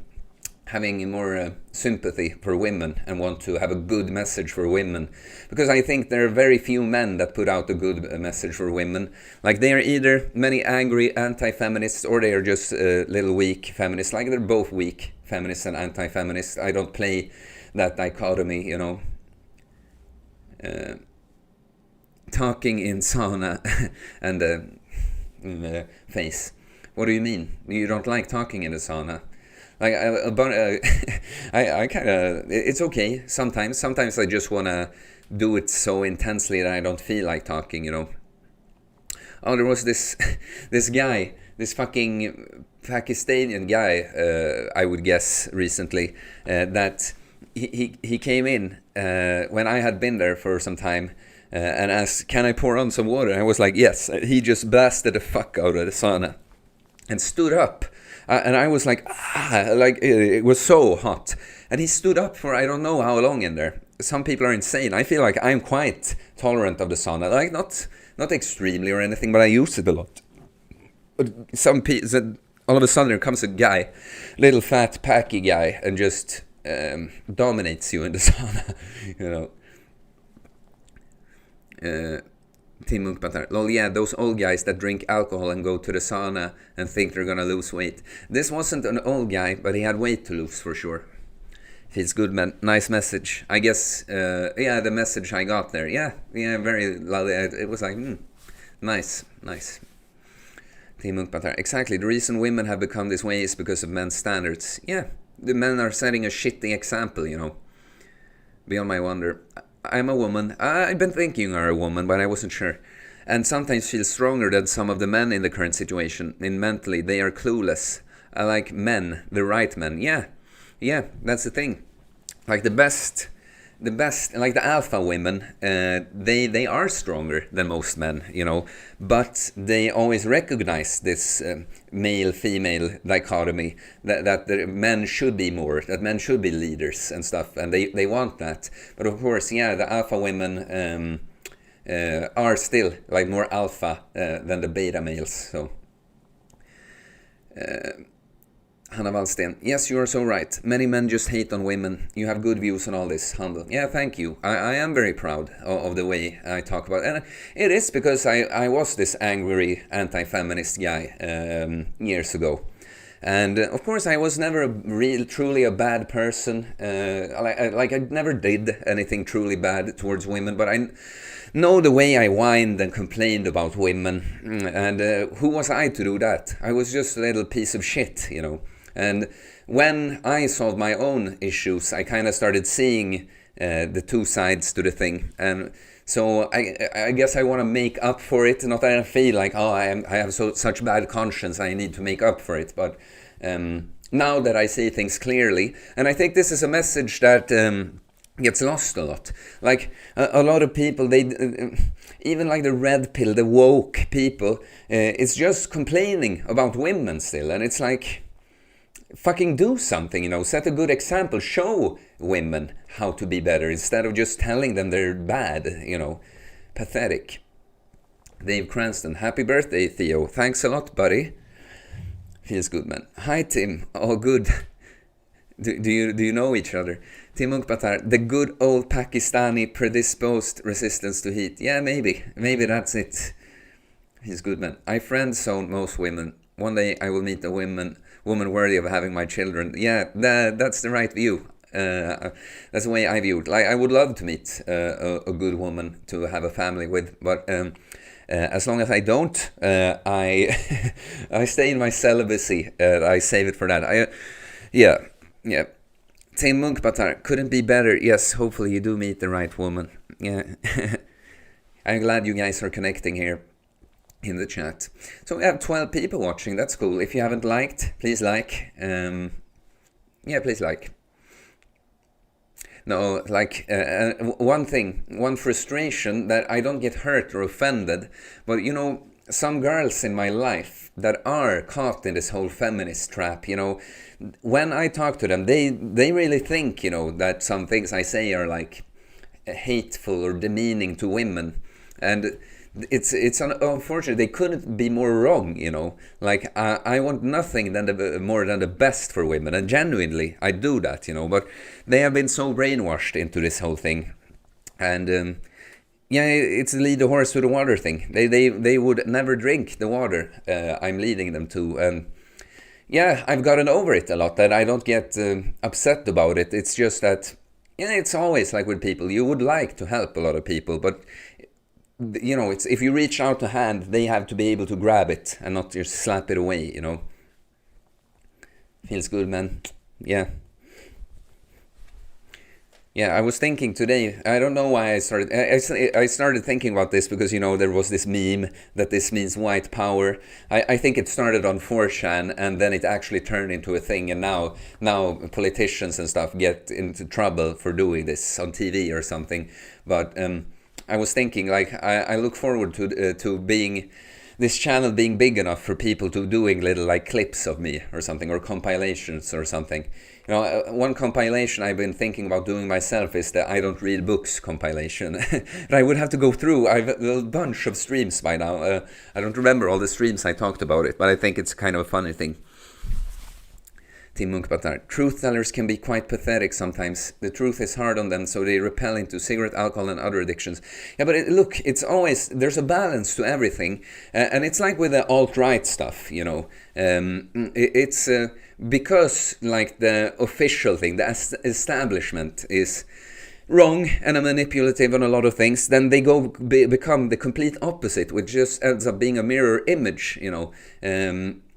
having more sympathy for women and want to have a good message for women. Because I think there are very few men that put out a good message for women. Like, they are either many angry anti-feminists or they are just little weak feminists. Like, they're both weak feminists and anti-feminists. I don't play that dichotomy, talking in sauna and face. What do you mean? You don't like talking in the sauna? Like, I kind of, it's okay sometimes. Sometimes I just want to do it so intensely that I don't feel like talking, Oh, there was this guy, this fucking Pakistani guy, I would guess, recently, that he came in when I had been there for some time and asked, can I pour on some water? And I was like, yes. He just blasted the fuck out of the sauna and stood up And I was like, like it was so hot. And he stood up for I don't know how long in there. Some people are insane. I feel like I'm quite tolerant of the sauna, like not extremely or anything, but I use it a lot. But some people, all of a sudden there comes a guy, little fat packy guy, and just dominates you in the sauna, you know. Tim Munkbatar, lol, yeah, those old guys that drink alcohol and go to the sauna and think they're gonna lose weight. This wasn't an old guy, but he had weight to lose for sure. Feels good, man. Nice message. I guess, yeah, the message I got there. Yeah, very lovely. It was like, nice. Tim Munkbatar, exactly. The reason women have become this way is because of men's standards. Yeah, the men are setting a shitty example, you know. Beyond my wonder. I'm a woman. I've been thinking you're a woman, but I wasn't sure. And sometimes feel stronger than some of the men in the current situation. In mentally, they are clueless. I like men, the right men. Yeah, that's the thing. Like the best, like the alpha women, they are stronger than most men, you know. But they always recognize this male-female dichotomy that the men should be more, that men should be leaders and stuff, and they want that. But of course, yeah, the alpha women are still like more alpha than the beta males. So. Hanna Wallsten, yes, you are so right. Many men just hate on women. You have good views on all this, Handel. Yeah, thank you. I am very proud of the way I talk about it. And it is because I was this angry anti-feminist guy years ago. And of course, I was never truly a bad person. Like I never did anything truly bad towards women, but I know the way I whined and complained about women. And who was I to do that? I was just a little piece of shit, you know. And when I solved my own issues, I kind of started seeing the two sides to the thing. And so I guess I want to make up for it. Not that I feel like, oh, I have such bad conscience, I need to make up for it. But now that I see things clearly, and I think this is a message that gets lost a lot. Like a lot of people, they even like the red pill, the woke people, it's just complaining about women still. And it's like, fucking do something, you know, set a good example, show women how to be better instead of just telling them they're bad, you know. Pathetic. Dave Cranston, happy birthday, Theo. Thanks a lot, buddy. Feels good, man. Hi, Tim. All good. Do you know each other? Tim Munkbatar, the good old Pakistani predisposed resistance to heat. Yeah, maybe that's it. He's good, man. I friend zone most women. One day I will meet a woman worthy of having my children. Yeah, that's the right view. That's the way I view it. Like, I would love to meet a good woman to have a family with, but as long as I don't, I I stay in my celibacy. I save it for that. Yeah. Tim Munkbatar, couldn't be better. Yes, hopefully you do meet the right woman. Yeah. I'm glad you guys are connecting here in the chat. So we have 12 people watching. That's cool. If you haven't liked, please like. Yeah, please like. No, like one frustration that I don't get hurt or offended, but you know, some girls in my life that are caught in this whole feminist trap, you know, when I talk to them, they really think, you know, that some things I say are like hateful or demeaning to women, and it's unfortunate. They couldn't be more wrong, you know. Like I want nothing more than the best for women, and genuinely I do that, you know. But they have been so brainwashed into this whole thing, and yeah, it's lead the horse to the water thing. They would never drink the water I'm leading them to, and yeah, I've gotten over it a lot. That I don't get upset about it. It's just that, yeah, it's always like with people. You would like to help a lot of people, but you know, it's if you reach out a hand, they have to be able to grab it and not just slap it away, you know. Feels good, man. Yeah, I was thinking today, I don't know why I started thinking about this because, you know, there was this meme that this means white power. I think it started on 4chan and then it actually turned into a thing, and now politicians and stuff get into trouble for doing this on TV or something. But I was thinking, like, I look forward to being this channel being big enough for people to doing little like clips of me or something, or compilations or something. You know, one compilation I've been thinking about doing myself is the I don't read books compilation. And I would have to go through, I've a bunch of streams by now. I don't remember all the streams I talked about it, but I think it's kind of a funny thing. Team Munkbatar. Truth tellers can be quite pathetic sometimes. The truth is hard on them, so they repel into cigarette, alcohol, and other addictions. Yeah, but look, it's always, there's a balance to everything. And it's like with the alt-right stuff, you know. It's because, like, the official thing, the establishment is wrong and manipulative on a lot of things, then they become the complete opposite, which just ends up being a mirror image, you know.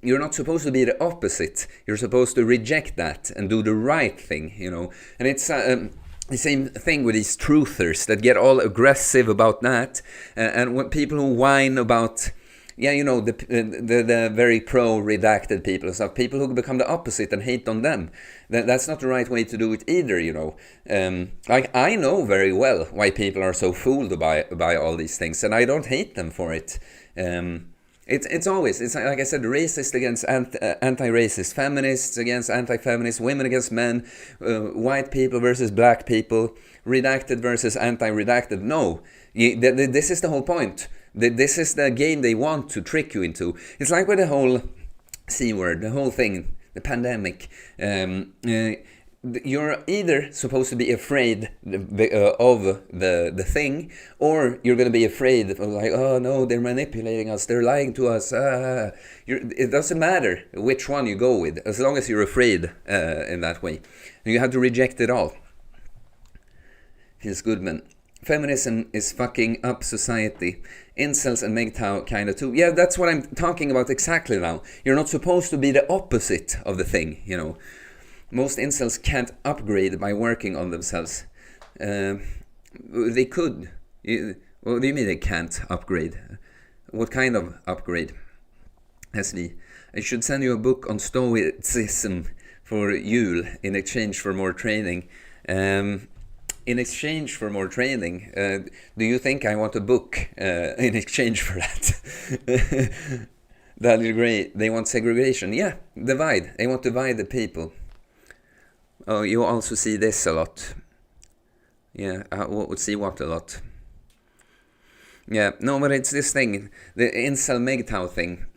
You're not supposed to be the opposite. You're supposed to reject that and do the right thing, you know. And it's the same thing with these truthers that get all aggressive about that. And when people who whine about, yeah, you know, the very pro-redacted people and stuff, people who become the opposite and hate on them, that's not the right way to do it either, you know. Like, I know very well why people are so fooled by all these things, and I don't hate them for it. It's always, it's like I said, racist against anti-racist, feminists against anti-feminists, women against men, white people versus black people, redacted versus anti-redacted. No, this is the whole point. This is the game they want to trick you into. It's like with the whole C word, the whole thing, the pandemic. You're either supposed to be afraid of the thing, or you're going to be afraid of, like, oh no, they're manipulating us, they're lying to us. It doesn't matter which one you go with, as long as you're afraid in that way. And you have to reject it all. Feels good, man. Feminism is fucking up society. Incels and MGTOW kind of too. Yeah, that's what I'm talking about exactly now. You're not supposed to be the opposite of the thing, you know. Most incels can't upgrade by working on themselves. They could. What do you mean they can't upgrade? What kind of upgrade? SV. I should send you a book on Stoicism for Yule in exchange for more training. In exchange for more training, do you think I want a book in exchange for that? That'd be great. They want segregation. Yeah, divide. They want to divide the people. Oh, you also see this a lot. Yeah, see what a lot. Yeah, no, but it's this thing, the incel MGTOW thing.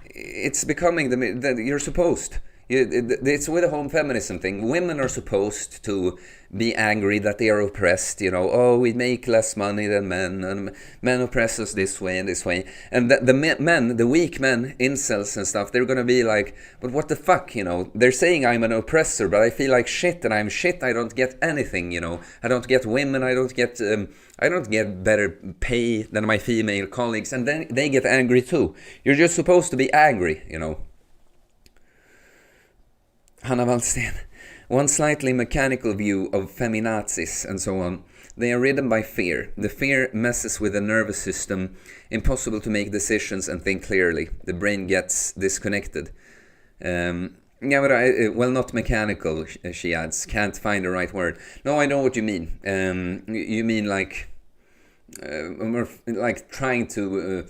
It's becoming you're supposed. It's with the whole feminism thing. Women are supposed to be angry that they are oppressed, you know. Oh, we make less money than men, and men oppress us this way and this way. And the men, the weak men, incels and stuff, they're gonna be like, but what the fuck, you know? They're saying I'm an oppressor, but I feel like shit, and I'm shit. I don't get anything, you know. I don't get women. I don't get better pay than my female colleagues, and then they get angry too. You're just supposed to be angry, you know. Hanna Wallsten. One slightly mechanical view of feminazis and so on. They are ridden by fear. The fear messes with the nervous system. Impossible to make decisions and think clearly. The brain gets disconnected. Yeah, but well, not mechanical, she adds. Can't find the right word. No, I know what you mean. You mean like trying to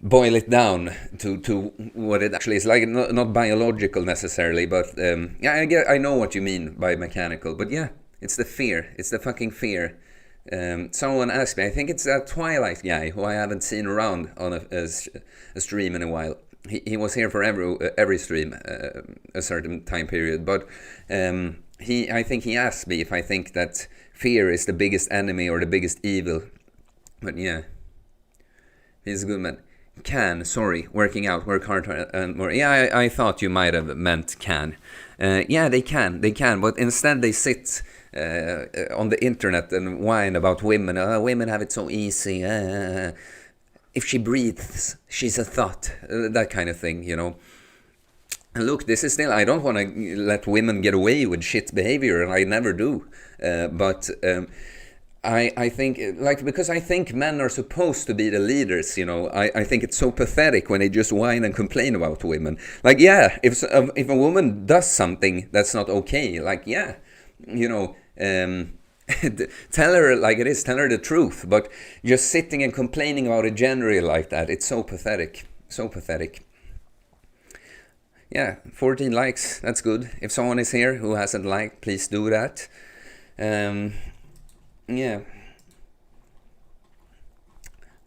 boil it down to what it actually is, like not biological necessarily, but yeah, I know what you mean by mechanical, but yeah, it's the fear, it's the fucking fear. Someone asked me, I think it's that Twilight guy who I haven't seen around on a stream in a while. He was here for every stream a certain time period, but I think he asked me if I think that fear is the biggest enemy or the biggest evil. But yeah, he's a good man. Working out, work hard and more. Yeah, I thought you might have meant can. Yeah, they can, but instead they sit on the internet and whine about women. Women have it so easy. If she breathes, she's a thought. That kind of thing, you know. And look, this is still, I don't want to let women get away with shit behavior, and I never do. But I think, like, because I think men are supposed to be the leaders, you know. I think it's so pathetic when they just whine and complain about women. Like, yeah, if a woman does something that's not okay, like, yeah, you know, Tell her like it is, tell her the truth. But just sitting and complaining about it generally like that, it's so pathetic. So pathetic. Yeah, 14 likes, that's good. If someone is here who hasn't liked, please do that. Yeah.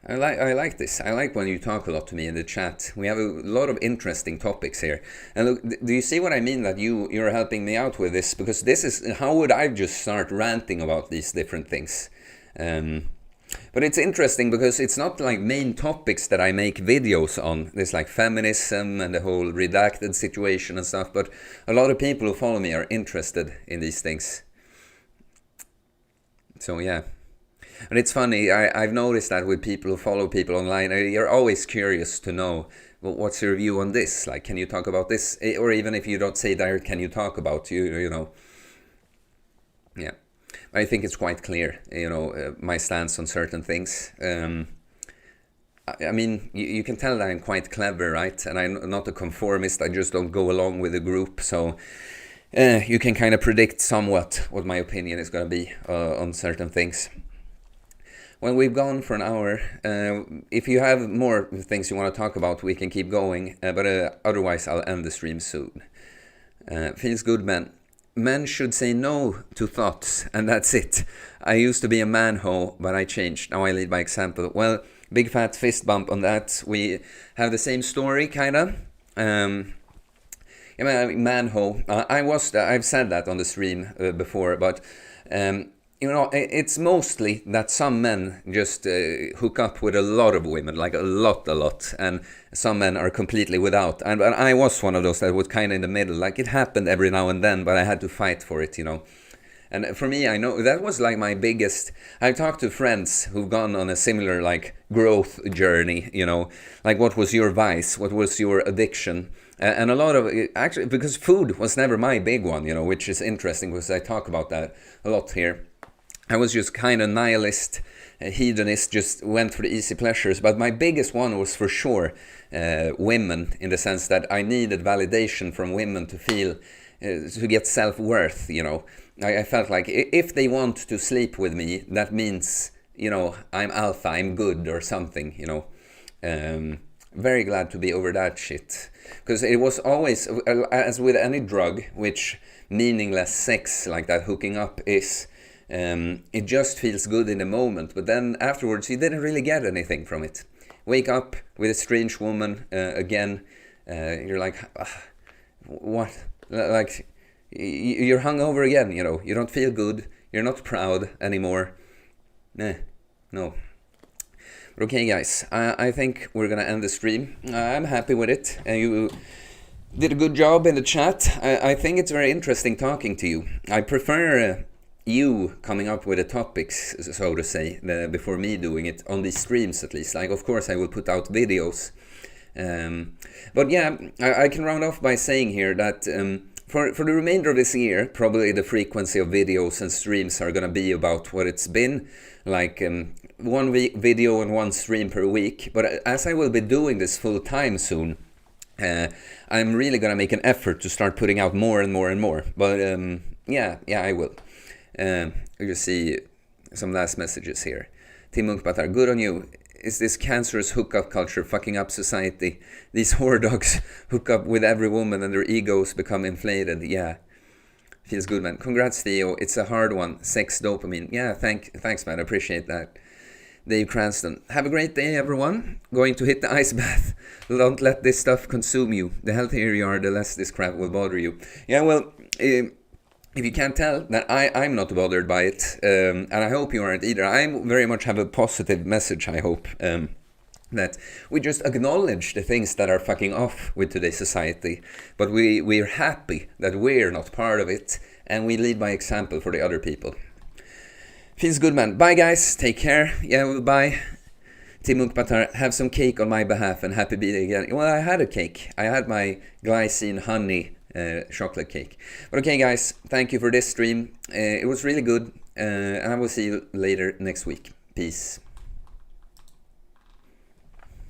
I like this. I like when you talk a lot to me in the chat. We have a lot of interesting topics here. And look, do you see what I mean that you're helping me out with this? Because this is, how would I just start ranting about these different things? But it's interesting because it's not like main topics that I make videos on. There's like feminism and the whole redacted situation and stuff. But a lot of people who follow me are interested in these things. So yeah. And it's funny, I've noticed that with people who follow people online, you're always curious to know, well, what's your view on this? Like, can you talk about this? Or even if you don't say direct, can you talk about, you know? Yeah. I think it's quite clear, you know, my stance on certain things. I mean, you can tell that I'm quite clever, right? And I'm not a conformist, I just don't go along with the group, so... you can kind of predict somewhat what my opinion is going to be on certain things. Well, we've gone for an hour. If you have more things you want to talk about, we can keep going. But otherwise, I'll end the stream soon. Feels good, man. Men should say no to thoughts, and that's it. I used to be a man-ho, but I changed. Now I lead by example. Well, big fat fist bump on that. We have the same story, kind of. Man-ho. I've said that on the stream before, but... you know, it's mostly that some men just hook up with a lot of women, like a lot, and some men are completely without. And I was one of those that was kind of in the middle. Like, it happened every now and then, but I had to fight for it, you know. And for me, I know that was like my biggest... I've talked to friends who've gone on a similar, like, growth journey, you know. Like, what was your vice? What was your addiction? And a lot of... Actually, because food was never my big one, you know, which is interesting because I talk about that a lot here. I was just kind of nihilist, hedonist, just went for the easy pleasures. But my biggest one was for sure women, in the sense that I needed validation from women to feel, to get self-worth, you know. I felt like if they want to sleep with me, that means, you know, I'm alpha, I'm good or something, you know. Very glad to be over that shit. Because it was always, as with any drug, which meaningless sex like that, hooking up is... it just feels good in the moment, but then afterwards you didn't really get anything from it. Wake up with a strange woman again, you're like, what? Like, you're hungover again, you know, you don't feel good, you're not proud anymore. No. But okay, guys, I think we're gonna end the stream. I'm happy with it. You did a good job in the chat. I think it's very interesting talking to you. I prefer... you coming up with the topics, so to say, before me doing it, on these streams at least. Like, of course, I will put out videos. But yeah, I can round off by saying here that for the remainder of this year, probably the frequency of videos and streams are going to be about what it's been, like one video and one stream per week. But as I will be doing this full time soon, I'm really going to make an effort to start putting out more and more and more. But yeah, I will. You see some last messages here. Tim Munkbatar, good on you. Is this cancerous hookup culture fucking up society? These whore dogs hook up with every woman and their egos become inflated. Yeah. Feels good, man. Congrats, Theo. It's a hard one. Sex dopamine. Yeah, thanks, man. I appreciate that. Dave Cranston. Have a great day, everyone. Going to hit the ice bath. Don't let this stuff consume you. The healthier you are, the less this crap will bother you. Yeah, well... if you can't tell, that I'm not bothered by it, and I hope you aren't either. I very much have a positive message, I hope, that we just acknowledge the things that are fucking off with today's society, but we're happy that we're not part of it, and we lead by example for the other people. Feels good, man. Bye, guys. Take care. Yeah, well, bye. Tim Munkbatar, have some cake on my behalf, and happy birthday again. Well, I had a cake. I had my glycine honey chocolate cake. But okay, guys, thank you for this stream. It was really good, and I will see you later next week. Peace.